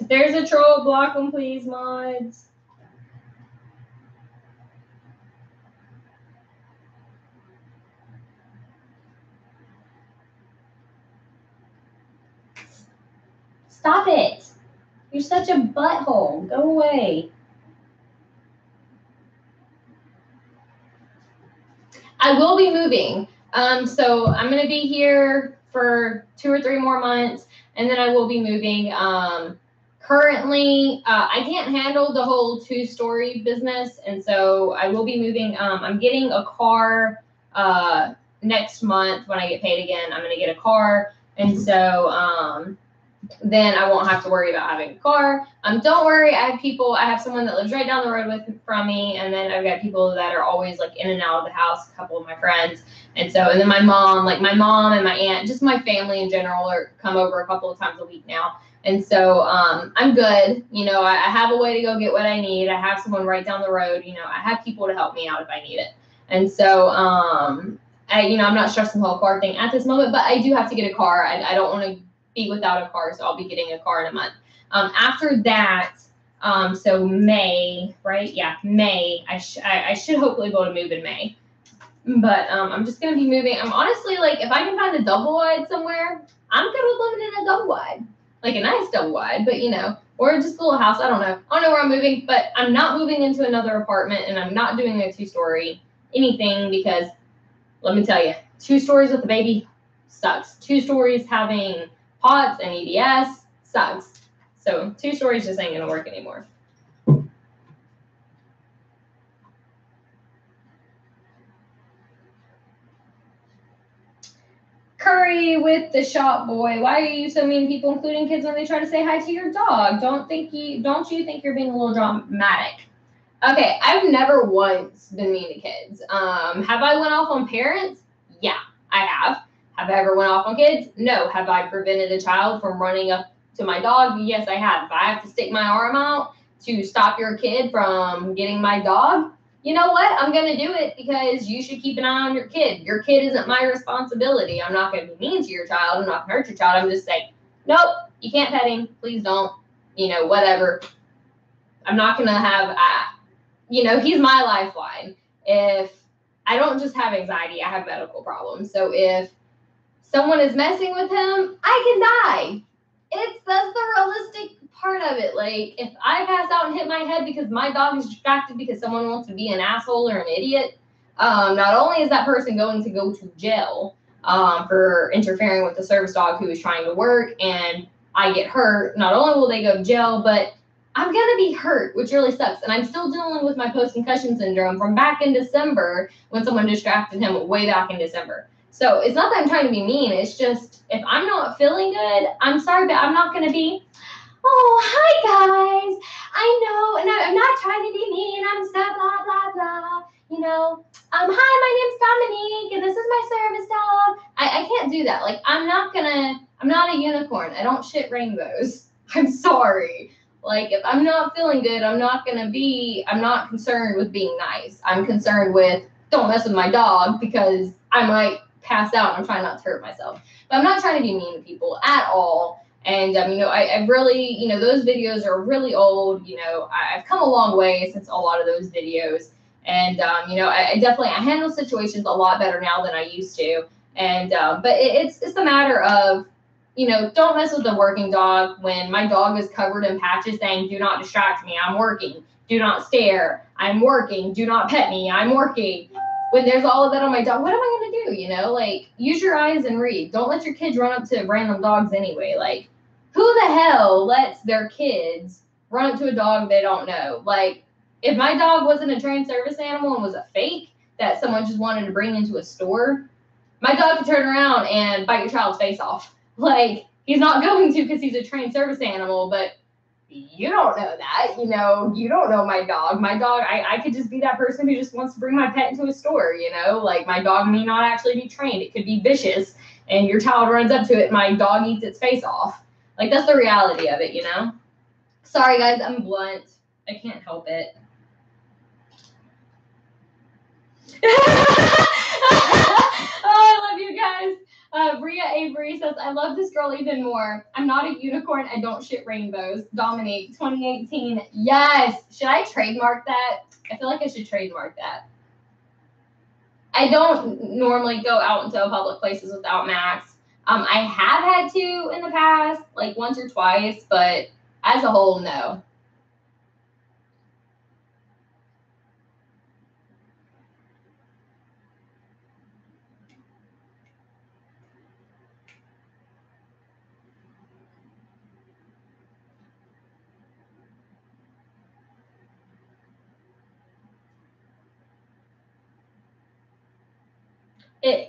If there's a troll, block them, please, mods. Stop it. You're such a butthole. Go away. I will be moving. So I'm going to be here for 2 or 3 more months, and then I will be moving. Currently, I can't handle the whole 2-story business, and so I will be moving. I'm getting a car next month when I get paid again. I'm going to get a car, and so then I won't have to worry about having a car. Don't worry, I have someone that lives right down the road from me, and then I've got people that are always like in and out of the house, a couple of my friends. And then my mom and my aunt, just my family in general, come over a couple of times a week now. And so I'm good. I have a way to go get what I need. I have someone right down the road. I have people to help me out if I need it. And so I'm not stressing the whole car thing at this moment, but I do have to get a car. I don't want to be without a car, so I'll be getting a car in a month. After that, so May, right? Yeah, May. I should hopefully be able to move in May. But I'm just gonna be moving. I'm honestly like, if I can find a double wide somewhere, I'm good with living in a double wide, like a nice double wide. But or just a little house. I don't know where I'm moving, but I'm not moving into another apartment, and I'm not doing a 2-story anything because let me tell you, 2 stories with a baby sucks. 2 stories having pots and EDS sucks. So 2 stories just ain't gonna work anymore. Curry with the shop boy. Why are you so mean to people, including kids, when they try to say hi to your dog? Don't you think you're being a little dramatic? Okay, I've never once been mean to kids. Have I went off on parents? Yeah, I have. Have I ever went off on kids? No. Have I prevented a child from running up to my dog? Yes, I have. If I have to stick my arm out to stop your kid from getting my dog, you know what? I'm going to do it because you should keep an eye on your kid. Your kid isn't my responsibility. I'm not going to be mean to your child. I'm not going to hurt your child. I'm just saying, nope, you can't pet him. Please don't. Whatever. I'm not going to have, he's my lifeline. If I don't just have anxiety, I have medical problems. So if someone is messing with him, I can die. That's the realistic part of it. Like, if I pass out and hit my head because my dog is distracted because someone wants to be an asshole or an idiot, not only is that person going to go to jail for interfering with the service dog who is trying to work, and I get hurt, not only will they go to jail, but I'm going to be hurt, which really sucks. And I'm still dealing with my post-concussion syndrome from back in December when someone distracted him way back in December. So it's not that I'm trying to be mean. It's just if I'm not feeling good, I'm sorry, but I'm not going to be, oh, hi, guys. I know, and I'm not trying to be mean. I'm so blah, blah, blah. You know, hi, my name's Dominique, and this is my service dog. I can't do that. Like, I'm not a unicorn. I don't shit rainbows. I'm sorry. Like, if I'm not feeling good, I'm not concerned with being nice. I'm concerned with, don't mess with my dog because I might pass out and I'm trying not to hurt myself. But I'm not trying to be mean to people at all. And, you know, I really, you know, those videos are really old. You know, I've come a long way since a lot of those videos. And, you know, I handle situations a lot better now than I used to. And, but it's a matter of, you know, don't mess with a working dog when my dog is covered in patches saying, do not distract me, I'm working. Do not stare, I'm working. Do not pet me, I'm working. When there's all of that on my dog, what am I going to do? You know, like, use your eyes and read. Don't let your kids run up to random dogs anyway. Like, who the hell lets their kids run up to a dog they don't know? Like, if my dog wasn't a trained service animal and was a fake that someone just wanted to bring into a store, my dog could turn around and bite your child's face off. Like, he's not going to because he's a trained service animal, but you don't know that. You know, you don't know my dog. My dog, I could just be that person who just wants to bring my pet into a store, you know? Like, my dog may not actually be trained. It could be vicious, and your child runs up to it, and my dog eats its face off. Like, that's the reality of it, you know? Sorry, guys, I'm blunt. I can't help it. Oh, I love you guys. Bria Avery says, I love this girl even more. I'm not a unicorn. I don't shit rainbows. Dominique, 2018. Yes. Should I trademark that? I feel like I should trademark that. I don't normally go out into public places without Max. I have had to in the past, like once or twice, but as a whole, no.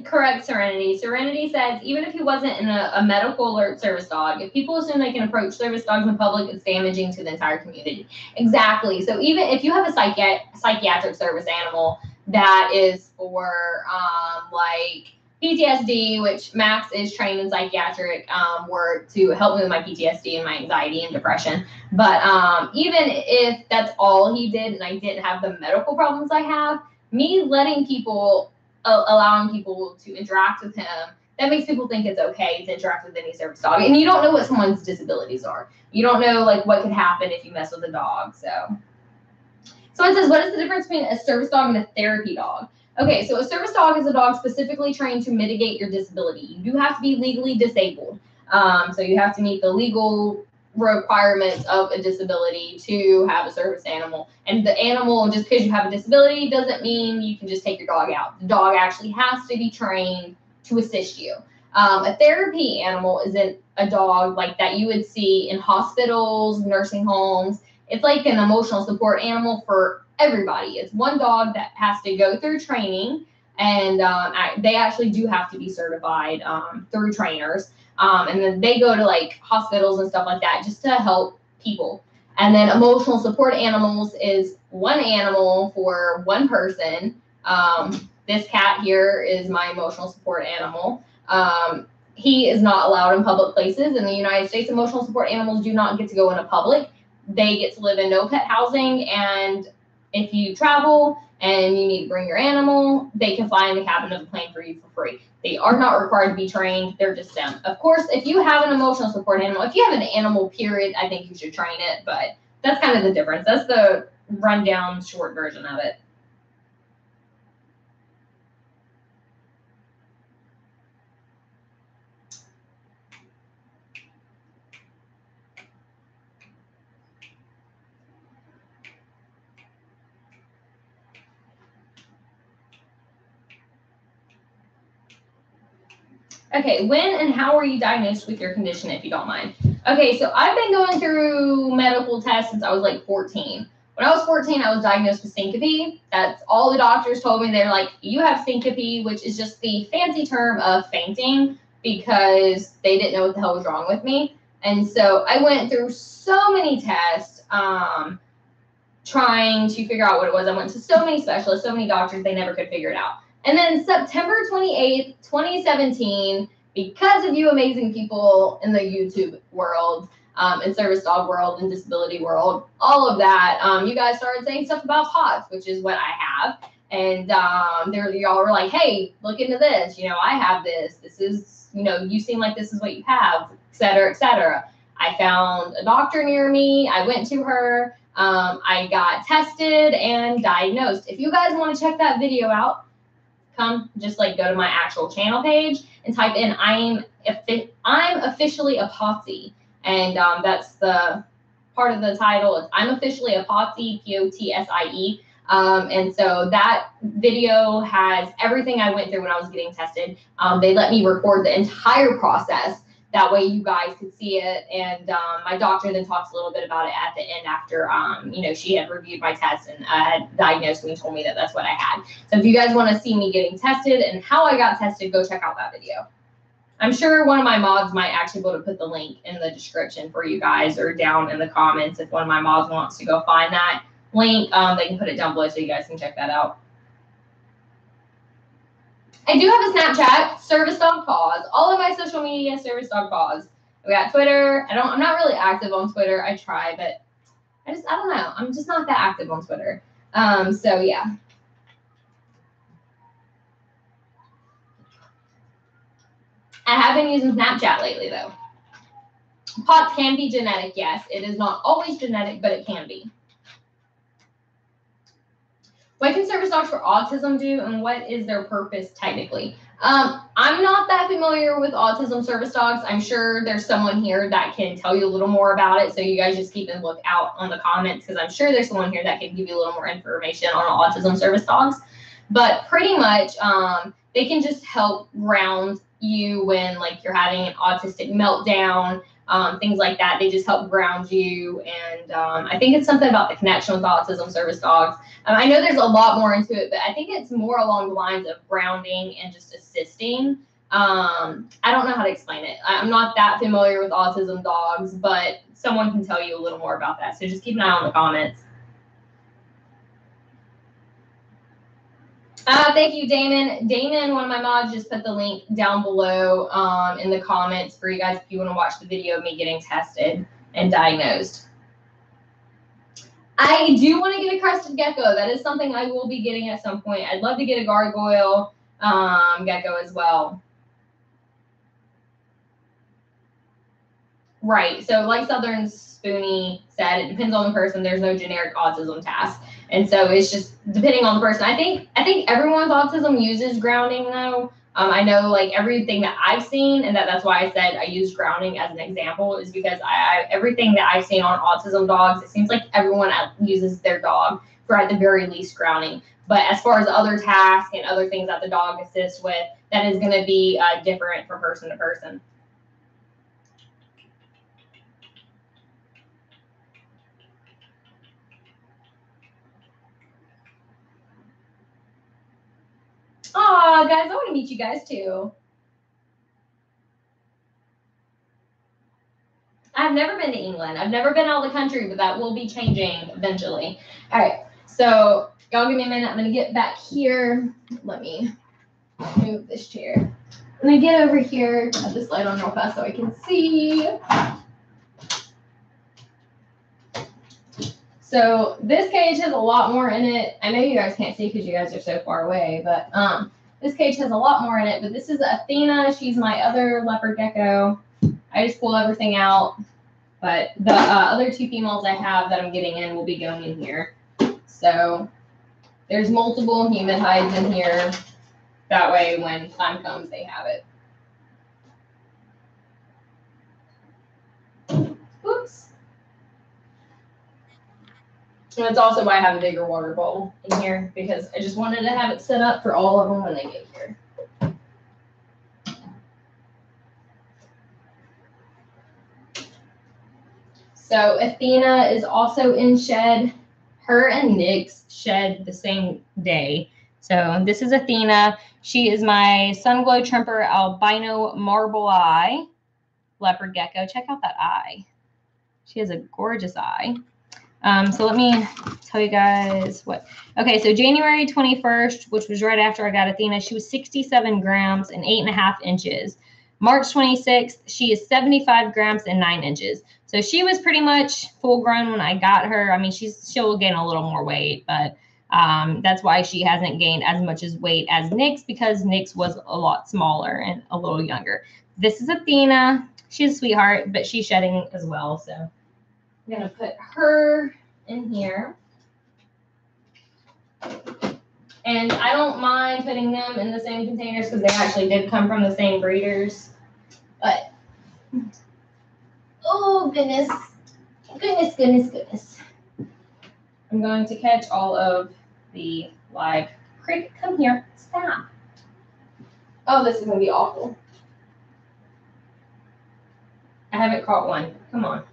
Correct, Serenity. Serenity says, even if he wasn't in a medical alert service dog, if people assume they can approach service dogs in public, it's damaging to the entire community. Exactly. So even if you have a psychiatric service animal that is for like PTSD, which Max is trained in psychiatric work to help me with my PTSD and my anxiety and depression. But even if that's all he did and I didn't have the medical problems I have, me letting people allowing people to interact with him, that makes people think it's okay to interact with any service dog. And you don't know what someone's disabilities are. You don't know like what could happen if you mess with a dog. So it says, what is the difference between a service dog and a therapy dog? Okay, so a service dog is a dog specifically trained to mitigate your disability. You do have to be legally disabled. So you have to meet the legal requirements of a disability to have a service animal. And the animal, just because you have a disability, doesn't mean you can just take your dog out. The dog actually has to be trained to assist you. A therapy animal isn't a dog like that you would see in hospitals, nursing homes. It's like an emotional support animal for everybody. It's one dog that has to go through training, and they actually do have to be certified through trainers. And then they go to like hospitals and stuff like that just to help people. And then emotional support animals is one animal for one person. This cat here is my emotional support animal. He is not allowed in public places. In the United States, emotional support animals do not get to go into public. They get to live in no pet housing. And if you travel and you need to bring your animal, they can fly in the cabin of the plane for you for free. They are not required to be trained. They're just them. Of course, if you have an emotional support animal, if you have an animal, period, I think you should train it. But that's kind of the difference. That's the rundown short version of it. Okay, when and how were you diagnosed with your condition, if you don't mind? Okay, so I've been going through medical tests since I was like 14. When I was 14, I was diagnosed with syncope. That's all the doctors told me. They're like, you have syncope, which is just the fancy term of fainting, because they didn't know what the hell was wrong with me. And so I went through so many tests trying to figure out what it was. I went to so many specialists, so many doctors, they never could figure it out. And then September 28th, 2017, because of you amazing people in the YouTube world, and service dog world and disability world, all of that, you guys started saying stuff about POTS, which is what I have. And y'all were like, hey, look into this. You know, I have this. This is, you know, you seem like this is what you have, et cetera, et cetera. I found a doctor near me. I went to her. I got tested and diagnosed. If you guys want to check that video out, come just like go to my actual channel page and type in I'm officially a POTSI, and that's the part of the title. I'm officially a POTSI, POTSIE. And so that video has everything I went through when I was getting tested. They let me record the entire process. That way you guys could see it. And my doctor then talks a little bit about it at the end after, you know, she had reviewed my tests and had diagnosed me and told me that that's what I had. So if you guys want to see me getting tested and how I got tested, go check out that video. I'm sure one of my mods might actually be able to put the link in the description for you guys, or down in the comments if one of my mods wants to go find that link. They can put it down below so you guys can check that out. I do have a Snapchat, Service Dog Paws. All of my social media, Service Dog Paws. We got Twitter. I'm not really active on Twitter. I try, but I don't know. I'm just not that active on Twitter. So yeah. I have been using Snapchat lately though. POTS can be genetic, yes. It is not always genetic, but it can be. What can service dogs for autism do, and what is their purpose technically? I'm not that familiar with autism service dogs. I'm sure there's someone here that can tell you a little more about it, so you guys just keep a look out on the comments, because I'm sure there's someone here that can give you a little more information on autism service dogs. But pretty much, they can just help ground you when like you're having an autistic meltdown. Things like that. They just help ground you. And I think it's something about the connection with autism service dogs. I know there's a lot more into it, but I think it's more along the lines of grounding and just assisting. I don't know how to explain it. I'm not that familiar with autism dogs, but someone can tell you a little more about that. So just keep an eye on the comments. Thank you, Damon. Damon, one of my mods, just put the link down below in the comments for you guys if you want to watch the video of me getting tested and diagnosed. I do want to get a crested gecko. That is something I will be getting at some point. I'd love to get a gargoyle gecko as well. Right. So like Southern Spoonie said, it depends on the person. There's no generic autism task. And so it's just depending on the person. I think everyone with autism uses grounding though. I know like everything that I've seen, and that's why I said I use grounding as an example, is because everything that I've seen on autism dogs, it seems like everyone uses their dog for at the very least grounding. But as far as other tasks and other things that the dog assists with, that is going to be different from person to person. Aw, guys, I want to meet you guys too. I've never been to England. I've never been out of the country, but that will be changing eventually. All right, so y'all give me a minute. I'm going to get back here. Let me move this chair. I'm going to get over here, have this light on real fast so I can see. So this cage has a lot more in it. I know you guys can't see because you guys are so far away, but this cage has a lot more in it. But this is Athena. She's my other leopard gecko. I just pull everything out. But the other two females I have that I'm getting in will be going in here. So there's multiple human hides in here. That way when time comes, they have it. Oops. And that's also why I have a bigger water bowl in here, because I just wanted to have it set up for all of them when they get here. So Athena is also in shed. Her and Nyx shed the same day. So this is Athena. She is my sun glow tremper albino marble eye leopard gecko. Check out that eye. She has a gorgeous eye. So let me tell you guys what. Okay, so January 21st, which was right after I got Athena, she was 67 grams and 8.5 inches. March 26th, she is 75 grams and 9 inches. So she was pretty much full grown when I got her. I mean, she'll gain a little more weight, but that's why she hasn't gained as much as weight as Nyx, because Nyx was a lot smaller and a little younger. This is Athena. She's a sweetheart, but she's shedding as well. So I'm going to put her in here. And I don't mind putting them in the same containers because they actually did come from the same breeders. But, oh, goodness. Goodness, goodness, goodness. I'm going to catch all of the live cricket. Come here. Stop. Oh, this is going to be awful. I haven't caught one. Come on.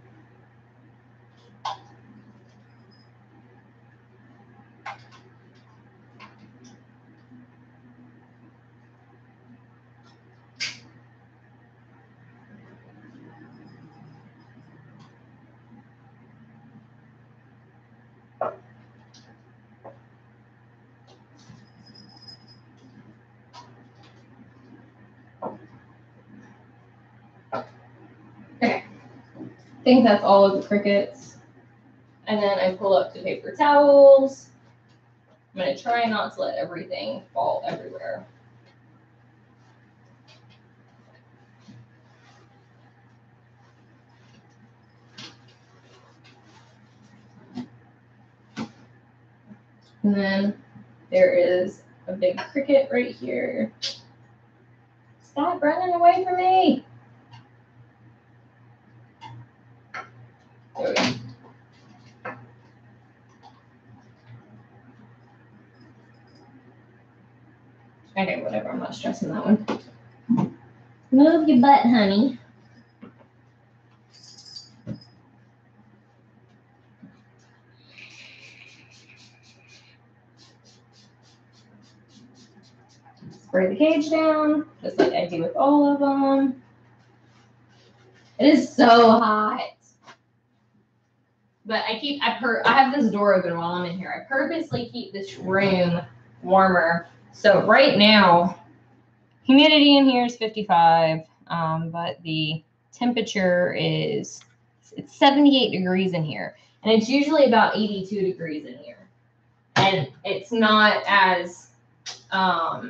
Okay. I think that's all of the crickets. And then I pull up the paper towels. I'm going to try not to let everything fall everywhere. And then there is a big cricket right here. Stop running away from me. There we go. Okay, whatever. I'm not stressing that one. Move your butt, honey. Spray the cage down, just like I do with all of them. It is so hot. But I have this door open while I'm in here. I purposely keep this room warmer. So right now, humidity in here is 55, but the temperature is, it's 78 degrees in here. And it's usually about 82 degrees in here. And it's not as hot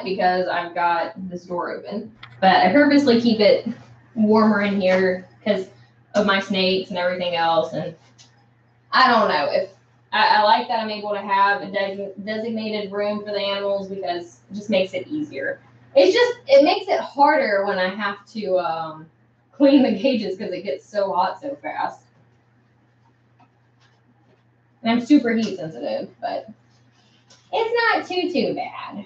because I've got this door open. But I purposely keep it warmer in here because of my snakes and everything else. And I don't know if I like that I'm able to have a designated room for the animals because it just makes it easier. It makes it harder when I have to clean the cages because it gets so hot so fast. And I'm super heat sensitive, but it's not too bad.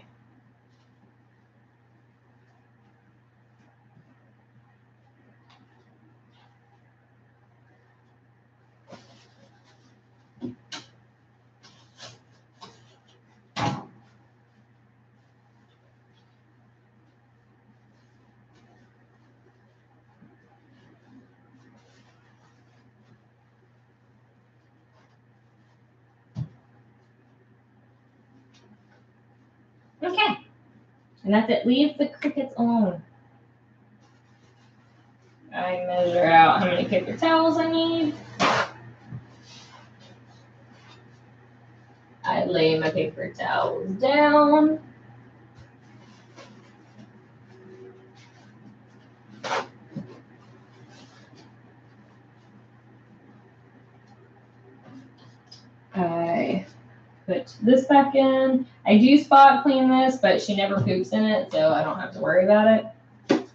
Okay, and that's it. Leave the crickets alone. I measure out how many paper towels I need. I lay my paper towels down. I put this back in. I do spot clean this, but she never poops in it, so I don't have to worry about it.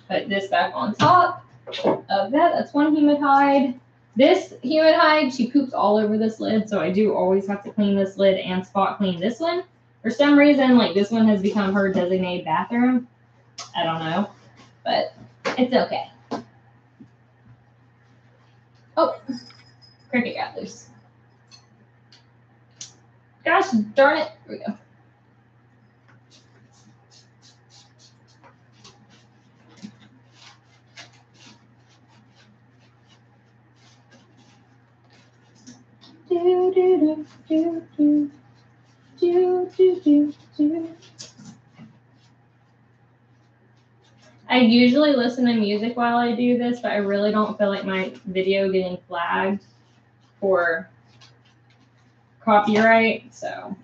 Put this back on top of that. That's one humid hide. This humid hide, she poops all over this lid, so I do always have to clean this lid and spot clean this one. For some reason, like this one has become her designated bathroom. I don't know, but it's okay. Oh, cricket got loose. Gosh darn it. Here we go. Do, do, do, do, do, do, do, do. I usually listen to music while I do this, but I really don't feel like my video getting flagged for copyright, so.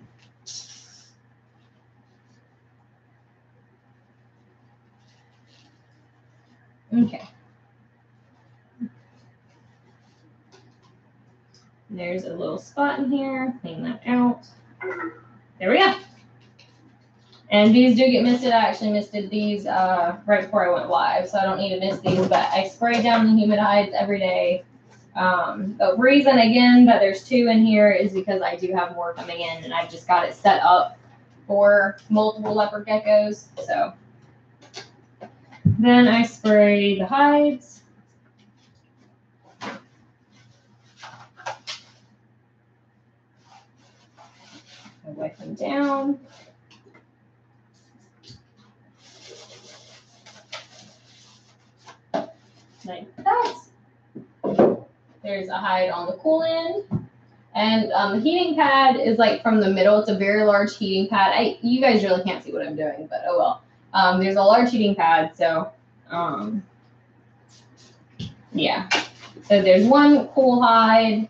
Okay. There's a little spot in here. Clean that out. There we go. And these do get misted. I actually misted these right before I went live, so I don't need to mist these, but I spray down the humid hides every day. The reason, again, that there's 2 in here is because I do have more coming in, and I've just got it set up for multiple leopard geckos. So then I spray the hides. I wipe them down. Like that. There's a hide on the cool end. And the heating pad is like from the middle. It's a very large heating pad. You guys really can't see what I'm doing, but oh well. There's a large heating pad, so yeah. So there's 1 cool hide,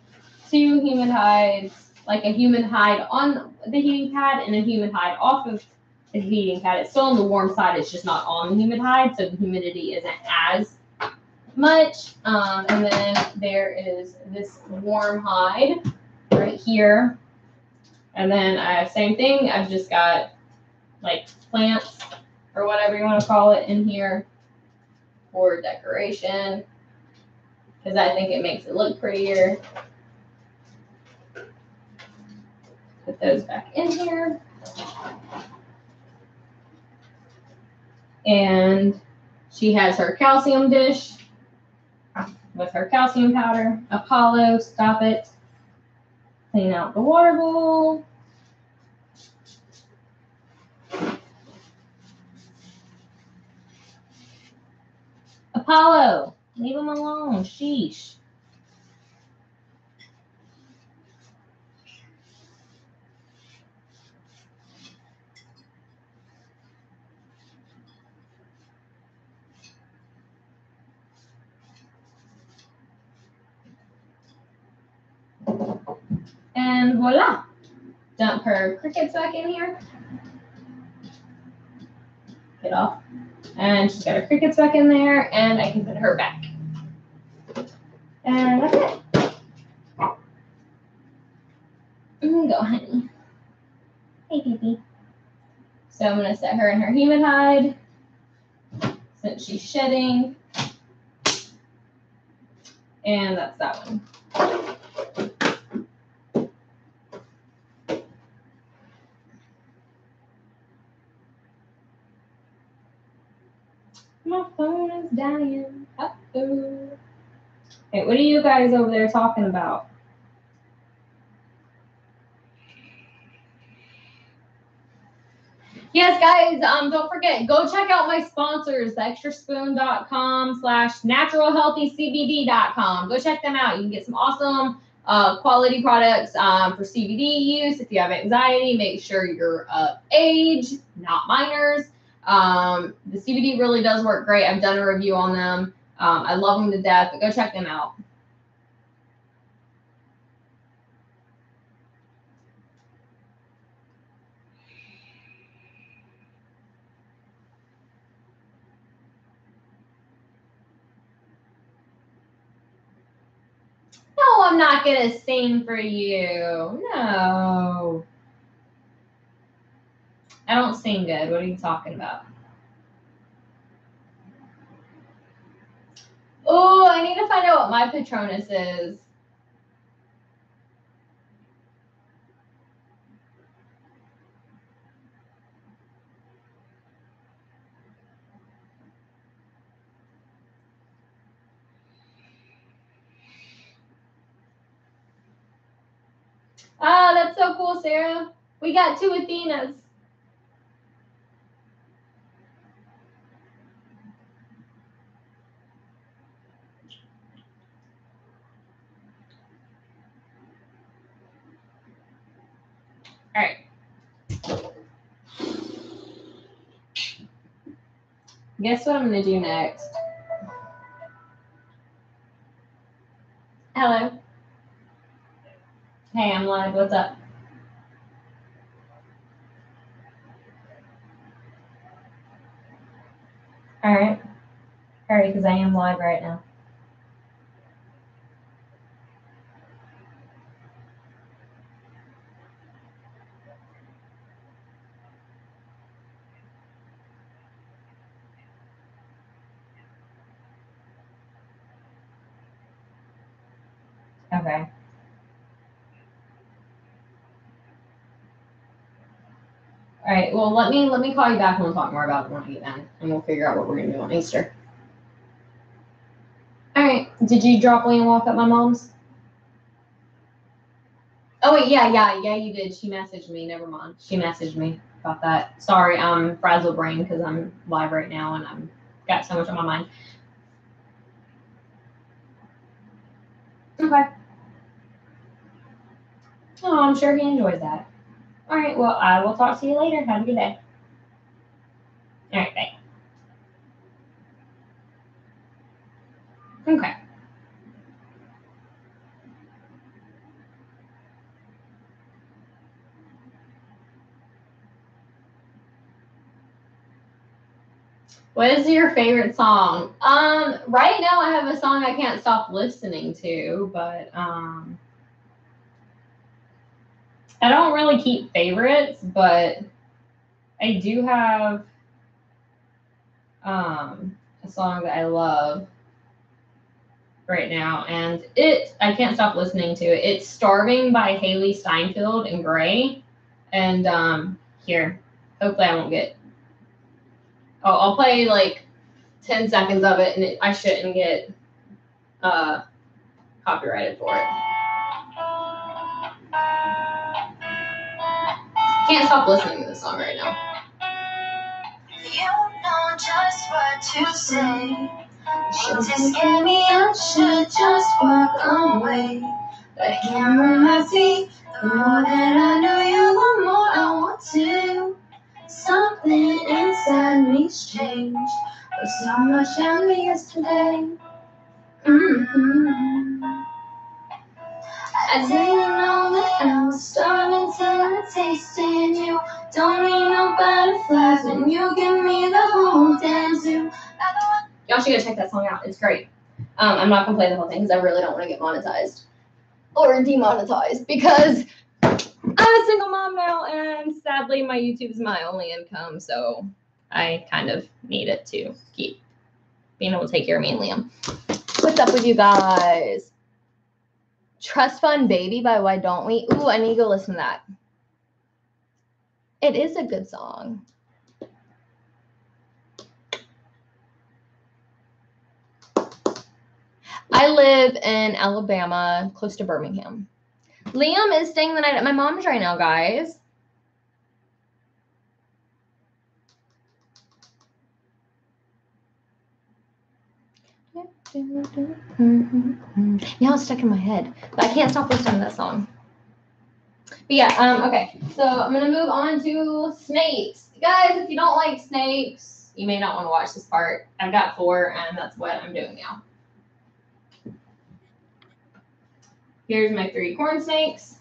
2 humid hides, like a humid hide on the heating pad and a humid hide off of the heating pad. It's still on the warm side, it's just not on the humid hide, so the humidity isn't as much. And then there is this warm hide right here. And then same thing, I've just got like plants or whatever you want to call it in here for decoration, because I think it makes it look prettier. Put those back in here. And she has her calcium dish with her calcium powder. Apollo, stop it. Clean out the water bowl. Apollo, leave him alone. Sheesh. And voila. Dump her crickets back in here. Get off. And she's got her crickets back in there, and I can put her back. And that's it. Go, honey. Hey, Pee-Pee. So I'm going to set her in her humid hide since she's shedding. And that's that one. My phone is dying. Uh-oh. Hey, what are you guys over there talking about? Yes, guys, don't forget, go check out my sponsors, theextraspoon.com/naturalhealthycbd.com. Go check them out. You can get some awesome quality products for CBD use. If you have anxiety, make sure you're of age, not minors. The CBD really does work great. I've done a review on them. I love them to death, but go check them out. No, I'm not going to sing for you. No. I don't sing good. What are you talking about? Oh, I need to find out what my Patronus is. Oh, that's so cool, Sarah. We got 2 Athenas. All right. Guess what I'm going to do next? Hello. Hey, I'm live. What's up? All right. All right, because I am live right now. Okay. All right. Well, let me call you back and we'll talk more about it when I get done, and we'll figure out what we're gonna do on Easter. All right. Did you drop Liam off at my mom's? Oh wait, yeah, you did. She messaged me. Never mind. She messaged me about that. Sorry, I'm frazzled brain because I'm live right now and I'm got so much on my mind. Okay. Oh, I'm sure he enjoys that. All right. Well, I will talk to you later. Have a good day. All right. Bye. Okay. What is your favorite song? Right now I have a song I can't stop listening to, but I don't really keep favorites, but I do have a song that I love right now, and I can't stop listening to it. It's Starving by Haley Steinfeld and Gray. And here, hopefully I won't get I'll play like 10 seconds of it, and I shouldn't get copyrighted for it. Can't stop listening to this song right now. You know just what to say. Should to scare me, I should just walk away. But here reminds me, the more that I know you, the more I want to. Something inside me's changed. Was so much younger yesterday. I didn't know that I was starving till I tasted you. Don't need no butterflies when you give me the whole damn zoo. Y'all should go check that song out. It's great. I'm not gonna play the whole thing because I really don't want to get monetized or demonetized because I'm a single mom now, and sadly my YouTube is my only income, so I kind of need it to keep being able to take care of me and Liam. What's up with you guys? Trust Fund Baby by Why Don't We? Ooh, I need to go listen to that. It is a good song. I live in Alabama, close to Birmingham. Liam is staying the night at my mom's right now, guys. Now it's stuck in my head, but I can't stop listening to that song. But yeah, okay. So I'm gonna move on to snakes. Guys, if you don't like snakes, you may not want to watch this part. I've got 4, and that's what I'm doing now. Here's my 3 corn snakes.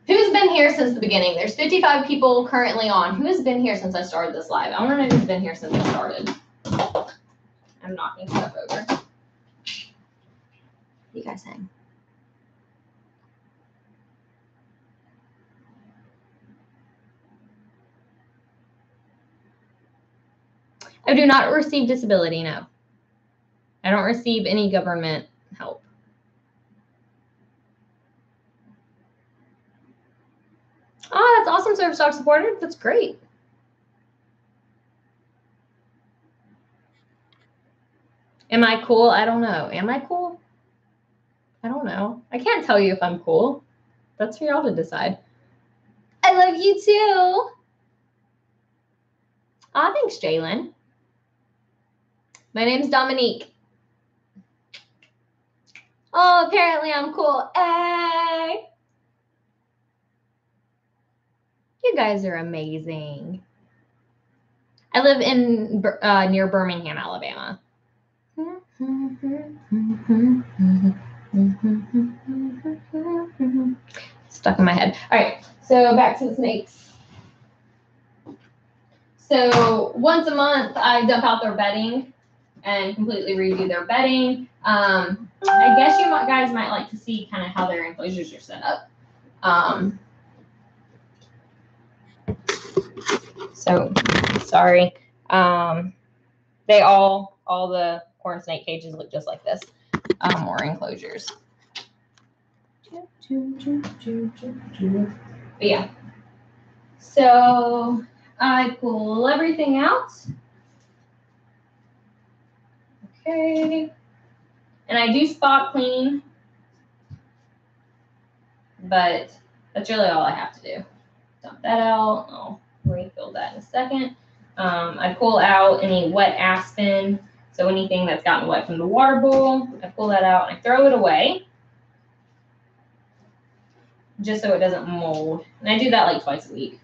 Who's been here since the beginning? There's 55 people currently on. Who has been here since I started this live? I want to know who's been here since I started. I'm knocking stuff over. What are you guys saying? I do not receive disability, no. I don't receive any government help. Oh, that's awesome, Service Dog supporter. That's great. Am I cool? I don't know. Am I cool? I don't know. I can't tell you if I'm cool. That's for y'all to decide. I love you too. Aw, thanks, Jalen. My name's Dominique. Oh, apparently I'm cool. Hey. You guys are amazing. I live in near Birmingham, Alabama. Stuck in my head. All right, so back to the snakes. So once a month, I dump out their bedding and completely redo their bedding. I guess you guys might like to see kind of how their enclosures are set up. So sorry. They all the corn snake cages look just like this, or enclosures. But yeah. So I pull everything out. Okay. And I do spot clean, but that's really all I have to do. Dump that out. I'll refill that in a second. I pull out any wet aspen, so anything that's gotten wet from the water bowl, I pull that out and I throw it away, just so it doesn't mold. And I do that like twice a week,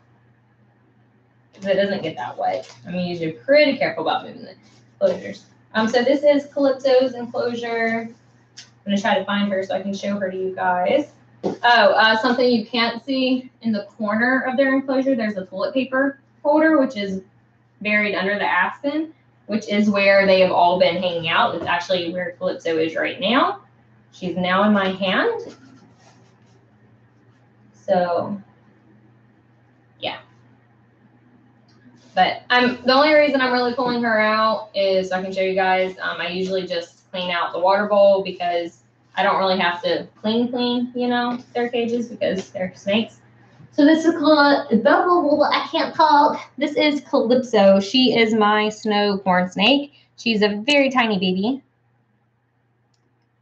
because it doesn't get that wet. I'm usually pretty careful about moving the enclosures. So this is Calypso's enclosure. I'm going to try to find her so I can show her to you guys. Oh, something you can't see in the corner of their enclosure, there's a toilet paper holder, which is buried under the aspen, which is where they have all been hanging out. It's actually where Calypso is right now. She's now in my hand. So, yeah. But the only reason I'm really pulling her out is so I can show you guys. I usually just clean out the water bowl because I don't really have to clean, you know, their cages because they're snakes. So this is called, I can't talk. This is Calypso. She is my snow corn snake. She's a very tiny baby.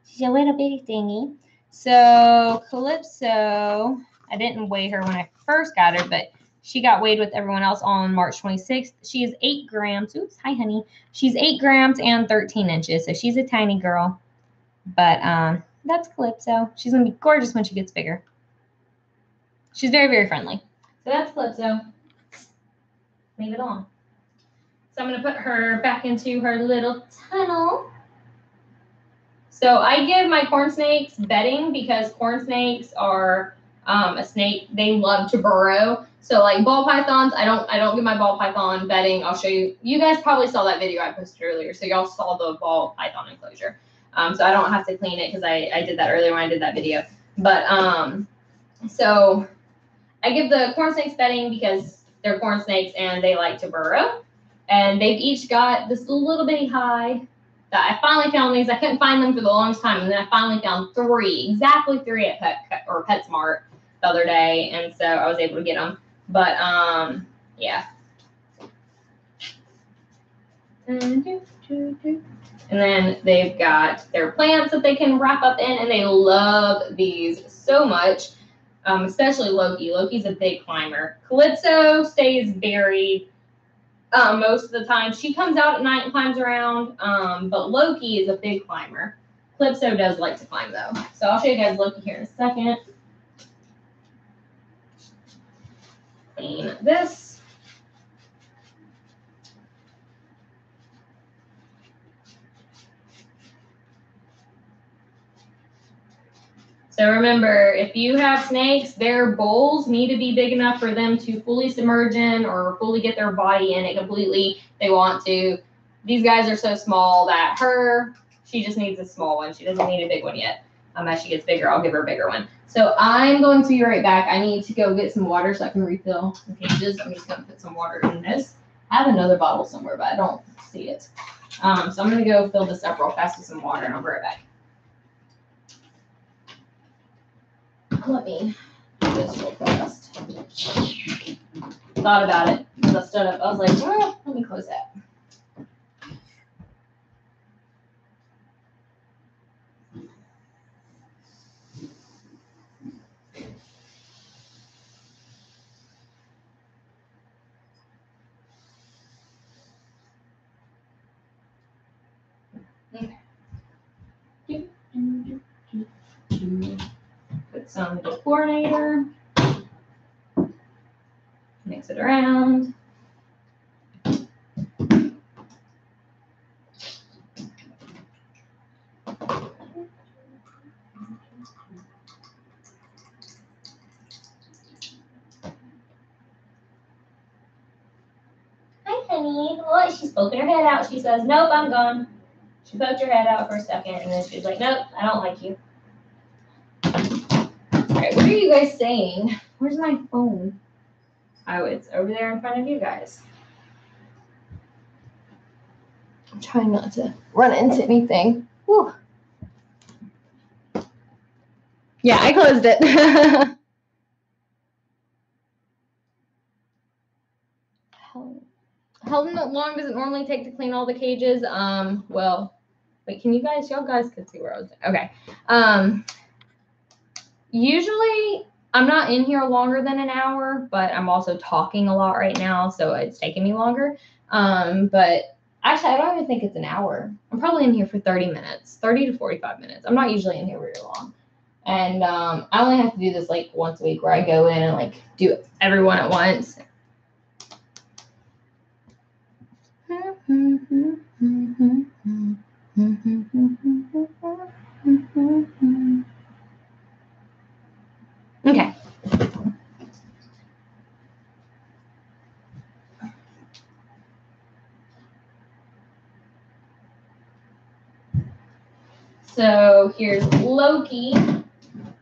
She's a little bitty thingy. So Calypso, I didn't weigh her when I first got her, but she got weighed with everyone else on March 26th. She is 8 grams. Oops, hi, honey. She's 8 grams and 13 inches, so she's a tiny girl. But that's Calypso. She's going to be gorgeous when she gets bigger. She's very, very friendly. So that's Calypso. Leave it on. So I'm going to put her back into her little tunnel. So I give my corn snakes bedding because corn snakes are a snake. They love to burrow. So like ball pythons, I don't give my ball python bedding. I'll show you. You guys probably saw that video I posted earlier. So y'all saw the ball python enclosure. So I don't have to clean it because I did that earlier when I did that video. But so I give the corn snakes bedding because they're corn snakes and they like to burrow. And they've each got this little bitty hide that I finally found these. I couldn't find them for the longest time. And then I finally found exactly three at PetSmart the other day. And so I was able to get them. But yeah. And then they've got their plants that they can wrap up in, and they love these so much, especially Loki. Loki's a big climber. Calypso stays buried most of the time. She comes out at night and climbs around, but Loki is a big climber. Calypso does like to climb, though. So I'll show you guys Loki here in a second. Clean this. So remember, if you have snakes, their bowls need to be big enough for them to fully submerge in or fully get their body in it completely. They want to. These guys are so small that she just needs a small one. She doesn't need a big one yet. As she gets bigger, I'll give her a bigger one. So I'm going to be right back. I need to go get some water so I can refill the cages. I'm just going to put some water in this. I have another bottle somewhere, but I don't see it. So I'm going to go fill this up real fast with some water, and I'll be right back. Let me do this real fast. Thought about it as I stood up. I was like, well, let me close that. some coordinator. Mix it around. Hi, honey. What? She's poking her head out. She says, nope, I'm gone. She poked her head out for a second, and then she's like, nope, I don't like you. All right, what are you guys saying? Where's my phone? Oh, it's over there in front of you guys. I'm trying not to run into anything. Whew. Yeah, I closed it. How long does it normally take to clean all the cages? Well, wait, can you guys, y'all guys could see where I was. Okay. Usually I'm not in here longer than an hour, but I'm also talking a lot right now, so it's taking me longer. But actually, I don't even think it's an hour. I'm probably in here for 30 minutes, 30 to 45 minutes. I'm not usually in here very long. And I only have to do this like once a week where I go in and like do everyone at once. Okay. So here's Loki.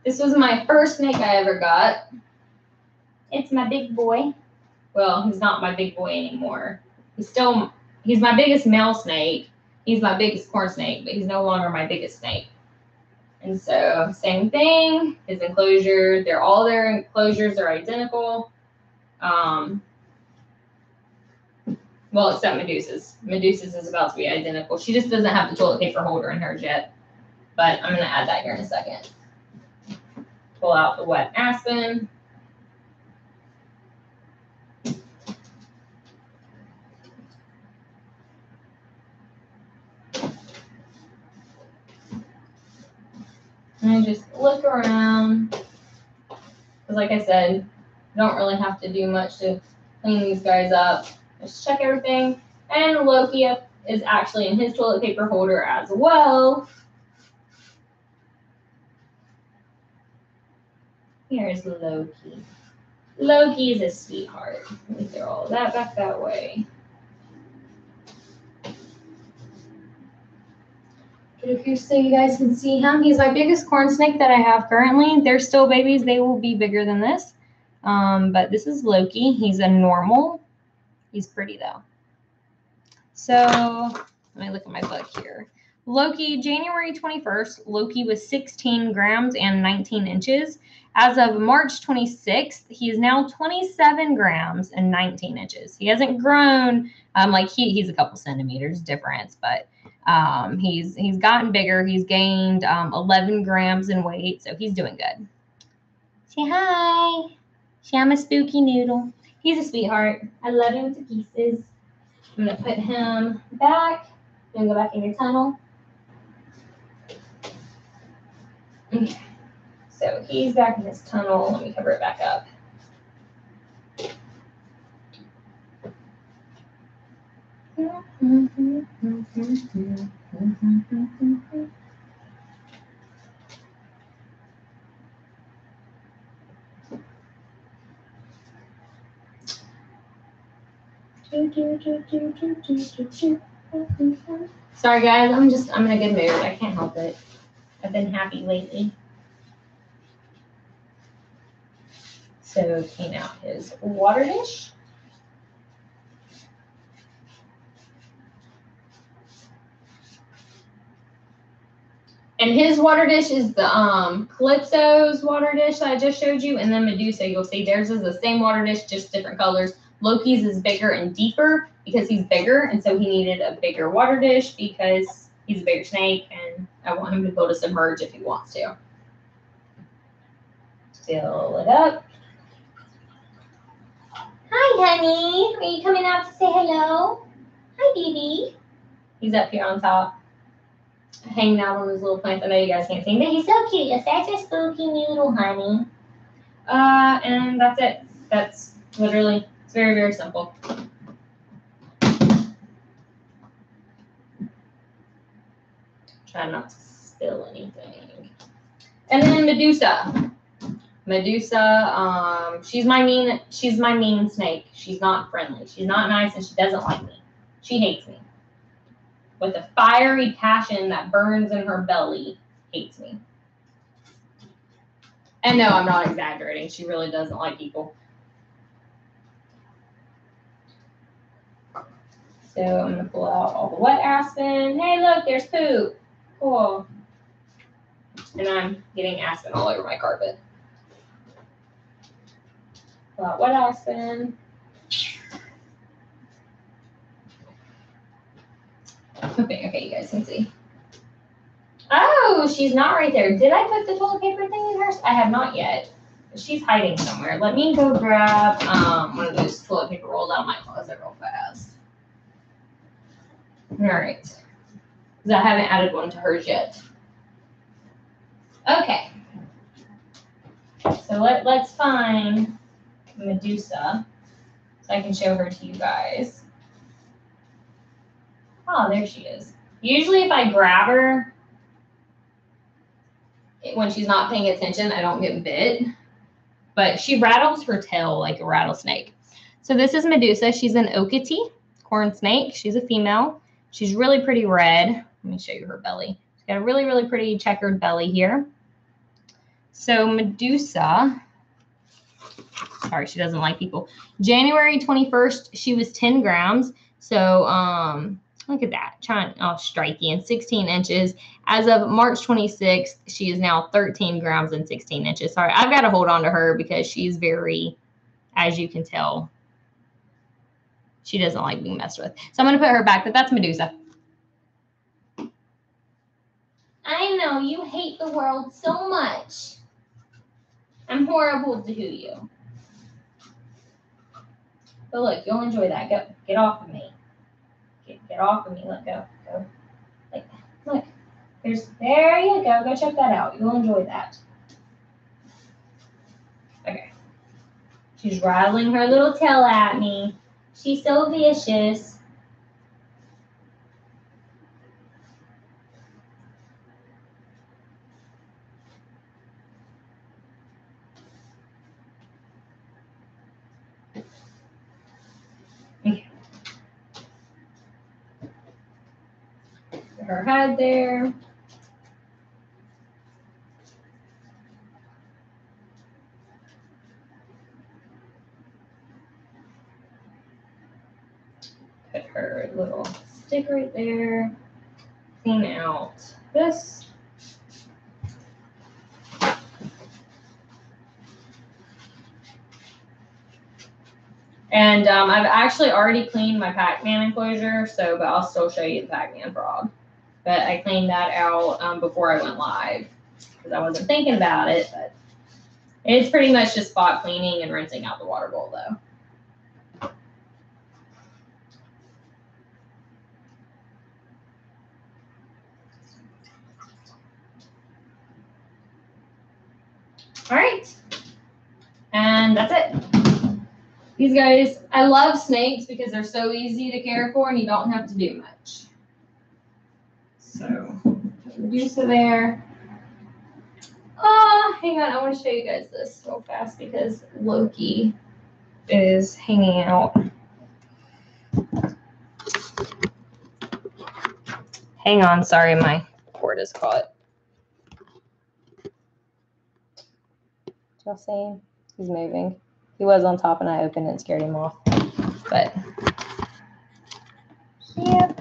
This was my first snake I ever got. It's my big boy. Well, he's not my big boy anymore. He's my biggest male snake. He's my biggest corn snake, but he's no longer my biggest snake. And so same thing, his enclosure, all their enclosures are identical. Well, except Medusa's. Medusa's is about to be identical. She just doesn't have the toilet paper holder in hers yet. But I'm going to add that here in a second. Pull out the wet aspen. And I just look around. Because like I said, you don't really have to do much to clean these guys up. Just check everything. And Loki is actually in his toilet paper holder as well. Here's Loki. Loki is a sweetheart. Let me throw all that back that way. Get up here so you guys can see him. He's my biggest corn snake that I have currently. They're still babies. They will be bigger than this. But this is Loki. He's a normal. He's pretty though. So let me look at my book here. Loki, January 21st, Loki was 16 grams and 19 inches. As of March 26th, he is now 27 grams and 19 inches. He hasn't grown, like he's a couple centimeters difference, but he's gotten bigger. He's gained 11 grams in weight, so he's doing good. Say hi. I'm a spooky noodle. He's a sweetheart. I love him to pieces. I'm going to put him back. I'm going to go back in your tunnel. Okay. So he's back in his tunnel. Let me cover it back up. Sorry guys, I'm in a good mood. I can't help it. I've been happy lately. So clean out his water dish. And his water dish is the Calypso's water dish that I just showed you, and then Medusa, you'll see theirs is the same water dish, just different colors. Loki's is bigger and deeper because he's bigger, and so he needed a bigger water dish because he's a bigger snake, and I want him to be able to submerge if he wants to. Fill it up. Hi, honey. Are you coming out to say hello? Hi, baby. He's up here on top. hanging out on his little plants. I know you guys can't see, but he's so cute. You're such a spooky noodle, honey. And that's it. That's literally, it's very, very simple. Try not to spill anything. And then Medusa. Medusa, she's my mean snake. She's not friendly. She's not nice, and she doesn't like me. She hates me. With a fiery passion that burns in her belly, hates me. And no, I'm not exaggerating. She really doesn't like people. So I'm going to pull out all the wet aspen. Hey, look, there's poop. Cool. And I'm getting aspen all over my carpet. Pull out wet aspen. Okay, you guys can see. Oh, she's not right there. Did I put the toilet paper thing in hers? I have not yet. She's hiding somewhere. Let me go grab one of those toilet paper rolls out of my closet real fast. All right. Because I haven't added one to hers yet. Okay. So let's find Medusa so I can show her to you guys. Oh, there she is. Usually if I grab her, when she's not paying attention, I don't get bit. But she rattles her tail like a rattlesnake. So this is Medusa. She's an Okatee corn snake. She's a female. She's really pretty red. Let me show you her belly. She's got a really, really pretty checkered belly here. So Medusa, sorry, she doesn't like people. January 21st, she was 10 grams. So look at that, striking, and 16 inches. As of March 26th, she is now 13 grams and 16 inches. Sorry, I've got to hold on to her because she's very, as you can tell, she doesn't like being messed with. So I'm going to put her back, but that's Medusa. I know, you hate the world so much. I'm horrible to you. But look, you'll enjoy that. Go, get off of me. Get off of me. Let go. Go. Like, look. There you go. Go check that out. You'll enjoy that. Okay. She's rattling her little tail at me. She's so vicious. Okay. Put her head there. Put her little stick right there. Clean out this. And I've actually already cleaned my Pac-Man enclosure, but I'll still show you the Pac-Man frog. But I cleaned that out before I went live because I wasn't thinking about it. But it's pretty much just spot cleaning and rinsing out the water bowl, though. All right, and that's it. These guys, I love snakes because they're so easy to care for and you don't have to do much. So, Medusa there. Hang on, I want to show you guys this real fast because Loki is hanging out. Hang on, sorry, my cord is caught. Y'all see him? He's moving. He was on top and I opened it and scared him off. But, yep.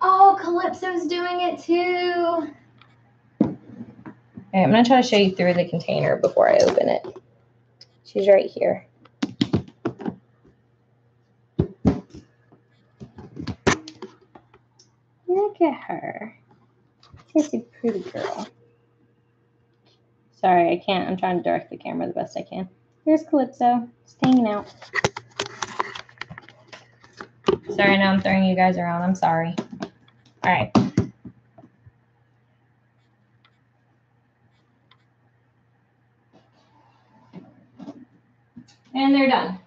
Oh, Calypso's doing it too. Okay, I'm going to try to show you through the container before I open it. She's right here. Look at her. She's a pretty girl. Sorry, I can't. I'm trying to direct the camera the best I can. Here's Calypso, just hanging out. Sorry, now I'm throwing you guys around. I'm sorry. All right. And they're done.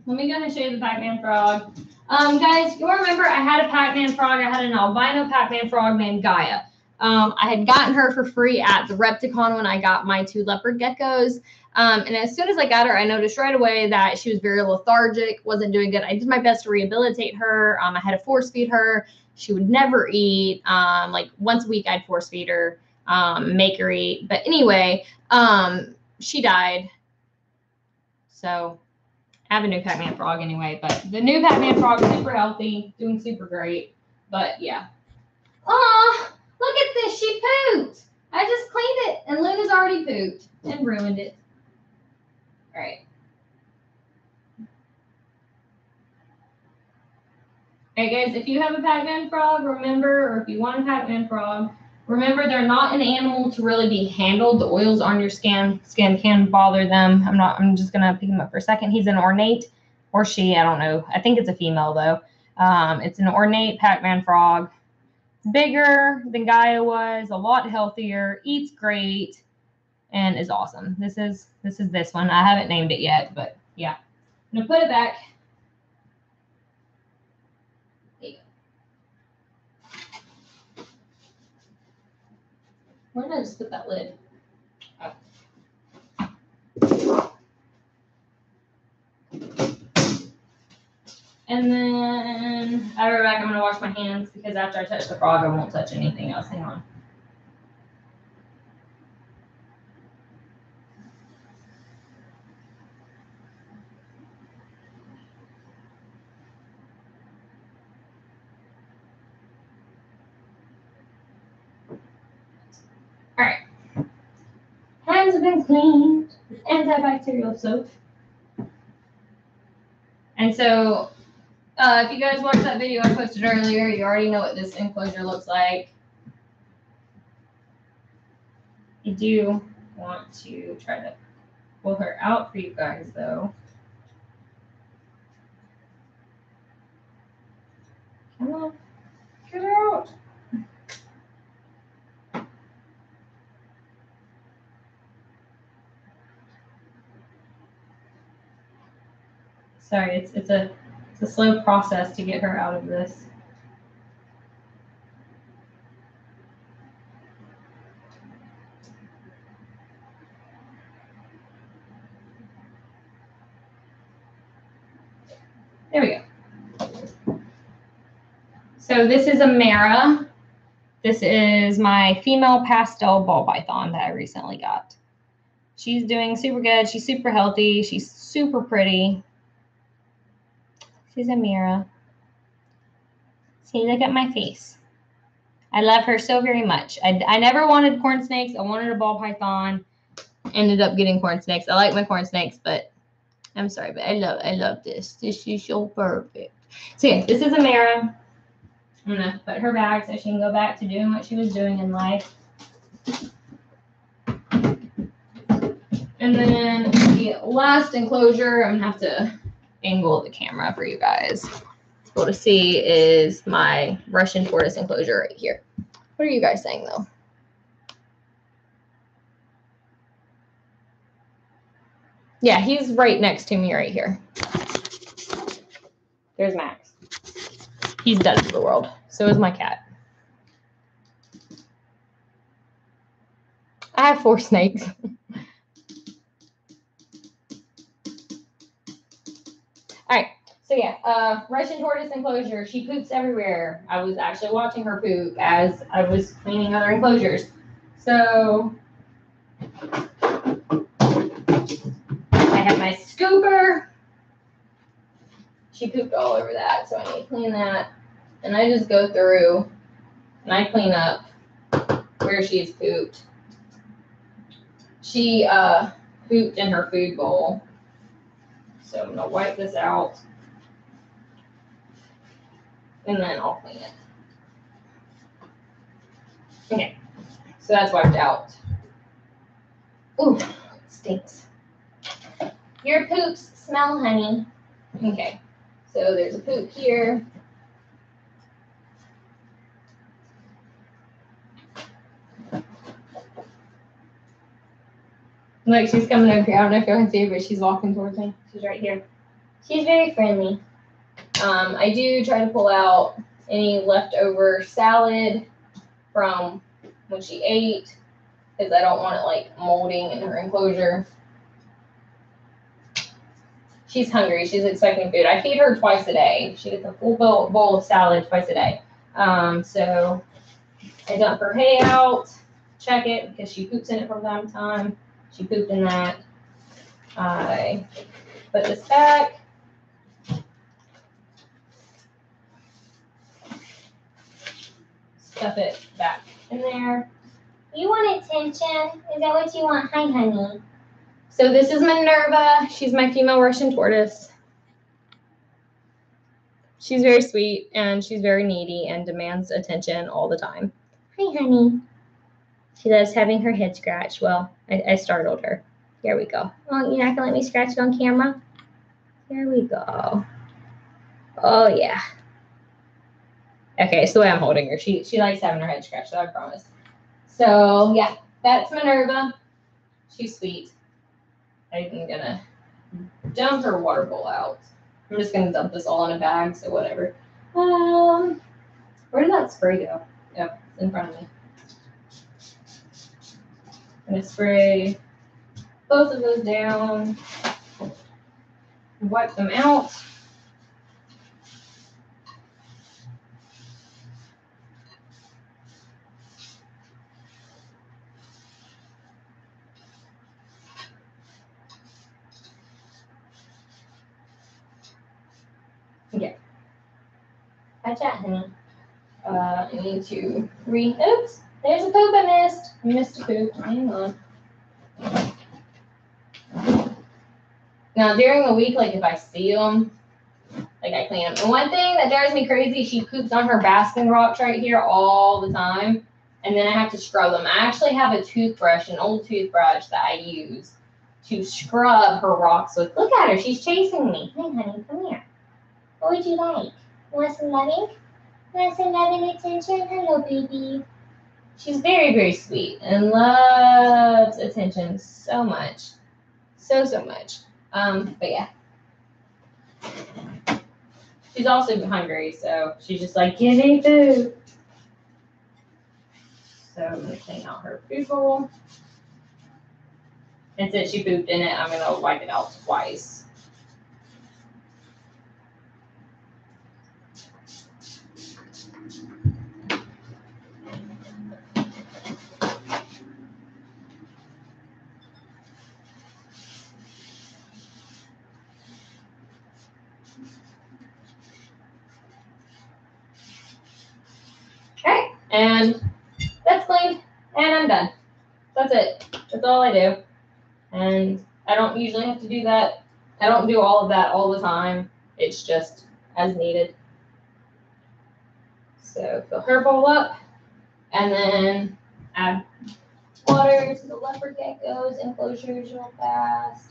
Let me go ahead and show you the Pac-Man frog. Guys, you'll remember I had a Pac-Man frog. I had an albino Pac-Man frog named Gaia. I had gotten her for free at the Repticon when I got my 2 leopard geckos. And as soon as I got her, I noticed right away that she was very lethargic, wasn't doing good. I did my best to rehabilitate her. I had to force feed her. She would never eat. Like once a week, I'd force feed her, make her eat. But anyway, she died. So I have a new Pac-Man frog anyway. But the new Pac-Man frog is super healthy, doing super great. But yeah. Aw, look at this. She pooped. I just cleaned it, and Luna's already pooped and ruined it. All right. All right, guys, if you have a Pac-Man frog, remember, or if you want a Pac-Man frog, remember they're not an animal to really be handled. The oils on your skin can bother them. I'm just going to pick him up for a second. He's an ornate, or she, I don't know. I think it's a female, though. It's an ornate Pac-Man frog. Bigger than Gaia was, a lot healthier, eats great, and is awesome. This is this one. I haven't named it yet, but yeah. I'm going to put it back. There you go. Where did I just put that lid? Oh. And then I'll be right back. I'm going to wash my hands because after I touch the frog, I won't touch anything else. Hang on. All right. Hands have been cleaned with antibacterial soap. And so if you guys watched that video I posted earlier, you already know what this enclosure looks like. You do want to try to pull her out for you guys, though. Come on, get her out. Sorry, it's a slow process to get her out of this. There we go. So this is a Mara. This is my female pastel ball python that I recently got. She's doing super good. She's super healthy. She's super pretty. She's a Mara. See, look at my face. I love her so very much. I never wanted corn snakes. I wanted a ball python. Ended up getting corn snakes. I like my corn snakes, but I'm sorry, but I love this. This is so perfect. So yeah, this is a Mara. I'm gonna put her back so she can go back to doing what she was doing in life. And then the last enclosure, I'm gonna have to angle the camera for you guys to be able to see, is my Russian tortoise enclosure right here. What are you guys saying though? Yeah, he's right next to me right here. There's Max. He's done for the world. So is my cat. I have 4 snakes. All right. So yeah, Russian tortoise enclosure. She poops everywhere. I was actually watching her poop as I was cleaning other enclosures. So I have my scooper. She pooped all over that, so I need to clean that. And I just go through and I clean up where she's pooped. She pooped in her food bowl. So I'm gonna wipe this out. And then I'll clean it. Okay, so that's wiped out. Ooh, it stinks. Your poops smell, honey. Okay, so there's a poop here. Look, she's coming over here. I don't know if you can see her, but she's walking towards me. She's right here. She's very friendly. I do try to pull out any leftover salad from when she ate because I don't want it like molding in her enclosure. She's hungry. She's expecting food. I feed her twice a day. She gets a full bowl of salad twice a day. So I dump her hay out, check it because she poops in it from time to time. She pooped in that. I put this back. Stuff it back in there. You want attention? Is that what you want? Hi, honey. So this is Minerva. She's my female Russian tortoise. She's very sweet and she's very needy and demands attention all the time. Hi, honey. She loves having her head scratched. Well, I startled her. Here we go. Oh, you're not going to let me scratch it on camera? Here we go. Oh, yeah. Okay, it's the way I'm holding her. She likes having her head scratched, I promise. So, yeah, that's Minerva. She's sweet. I'm going to dump her water bowl out. I'm just going to dump this all in a bag, so whatever. Where did that spray go? Yep, it's in front of me. I'm going to spray both of those down. Wipe them out. Okay. Watch out, honey. I need to oops, there's a poop I missed. I missed a poop. Hang on. Now, during the week, like if I see them, like I clean them. And one thing that drives me crazy, she poops on her basking rocks right here all the time. And then I have to scrub them. I actually have a toothbrush, an old toothbrush that I use to scrub her rocks with. Look at her. She's chasing me. Hey, honey, come here. What would you like? You want some loving? You want some loving attention? Hello, baby. She's very, very sweet and loves attention so much. So much. But yeah. She's also hungry, so she's just like, give me food. So I'm going to clean out her food bowl. And since she pooped in it, I'm going to wipe it out twice. Okay, and that's cleaned, and I'm done. That's it. That's all I do. And I don't usually have to do that. I don't do all of that all the time. It's just as needed. So fill her bowl up, and then add water to the leopard geckos enclosures real fast.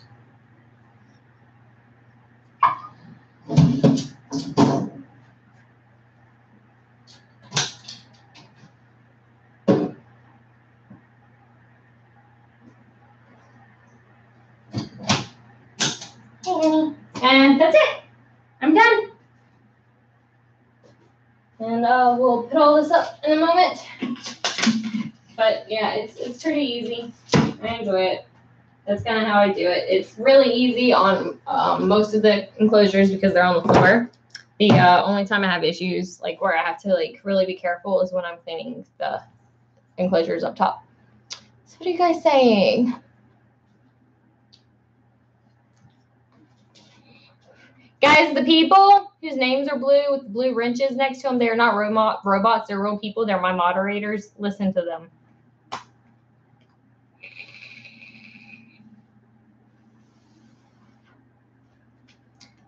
And that's it. I'm done. And we'll put all this up in a moment. But yeah, it's pretty easy. I enjoy it. That's kind of how I do it. It's really easy on most of the enclosures because they're on the floor. The only time I have issues, like where I have to like really be careful, is when I'm cleaning the enclosures up top. So what are you guys saying? Guys, the people whose names are blue with blue wrenches next to them, they are not robots. They're real people. They're my moderators. Listen to them.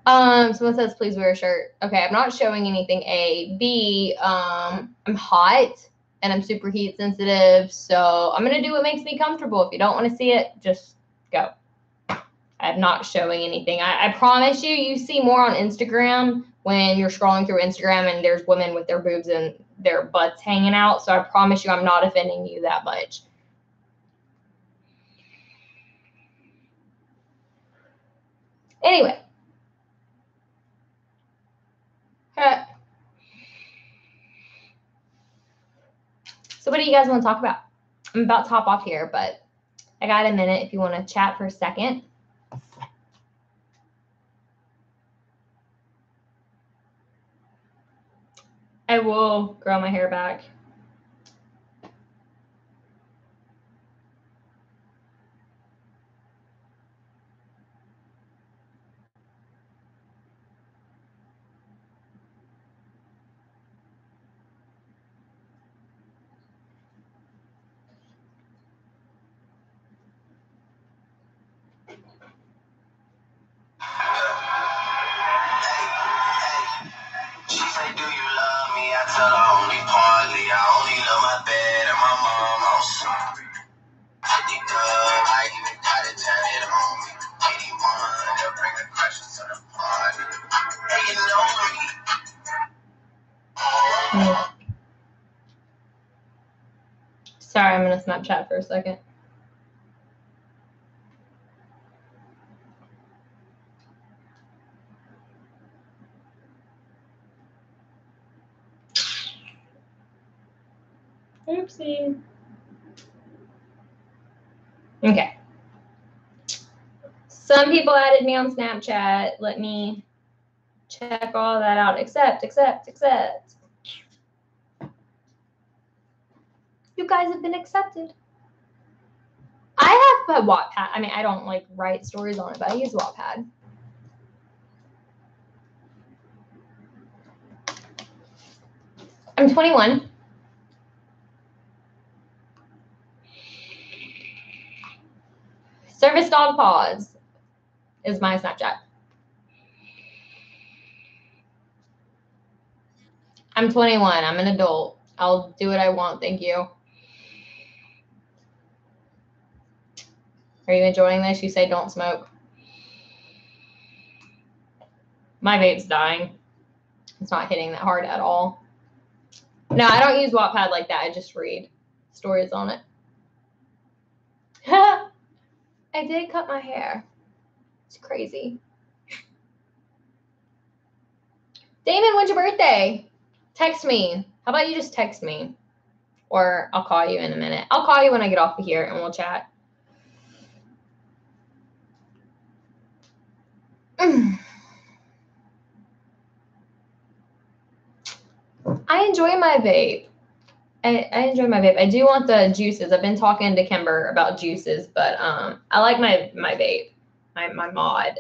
Someone says, please wear a shirt. Okay, I'm not showing anything. A. B, I'm hot, and I'm super heat sensitive. So I'm going to do what makes me comfortable. If you don't want to see it, just go. I'm not showing anything. I promise you see more on Instagram when you're scrolling through Instagram and there's women with their boobs and their butts hanging out. So I promise you I'm not offending you that much. Anyway. So what do you guys want to talk about? I'm about to hop off here, but I got a minute if you want to chat for a second. I will grow my hair back. Sorry, I'm going to Snapchat for a second. Oopsie. Okay. Some people added me on Snapchat. Let me check all that out. Accept. You guys have been accepted. I have a Wattpad. I mean, I don't like write stories on it, but I use Wattpad. I'm 21. Service dog paws is my Snapchat. I'm 21. I'm an adult. I'll do what I want. Thank you. Are you enjoying this? You say don't smoke. My vape's dying. It's not hitting that hard at all. No, I don't use Wattpad like that. I just read stories on it. I did cut my hair. It's crazy. Damon, when's your birthday? Text me. How about you just text me? Or I'll call you in a minute. I'll call you when I get off of here and we'll chat. I enjoy my vape. I enjoy my vape. I do want the juices. I've been talking to Kimber about juices, but I like my vape, my mod.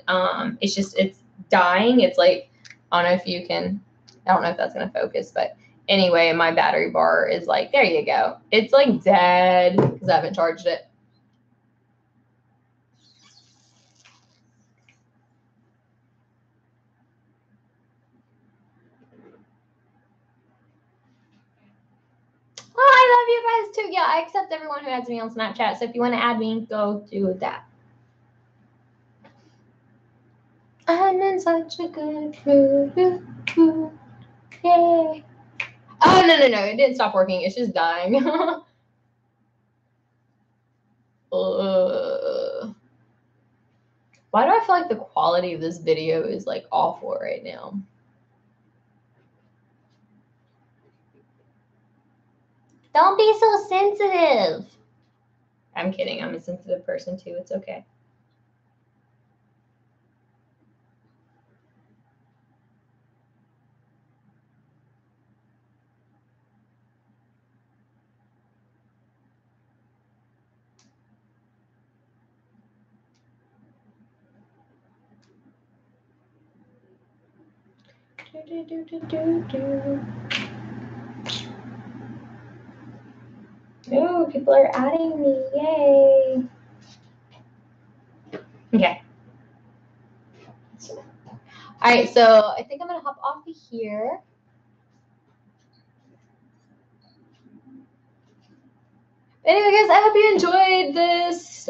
It's dying. It's like, I don't know if you can, I don't know if that's gonna focus, but anyway, my battery bar is like, there you go. It's like dead because I haven't charged it. Oh, I love you guys too. Yeah, I accept everyone who adds me on Snapchat. So if you want to add me, go do that. I'm in such a good mood. Yay. Oh, no. It didn't stop working. It's just dying. Why do I feel like the quality of this video is like awful right now? Don't be so sensitive. I'm kidding. I'm a sensitive person too. It's okay. Oh, people are adding me. Yay. Okay. All right, so I think I'm going to hop off of here. Anyway, guys, I hope you enjoyed this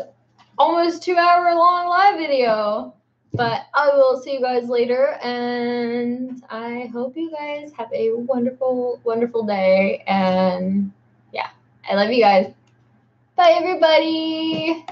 almost 2-hour long live video. But I will see you guys later, and I hope you guys have a wonderful, wonderful day. And yeah, I love you guys. Bye, everybody.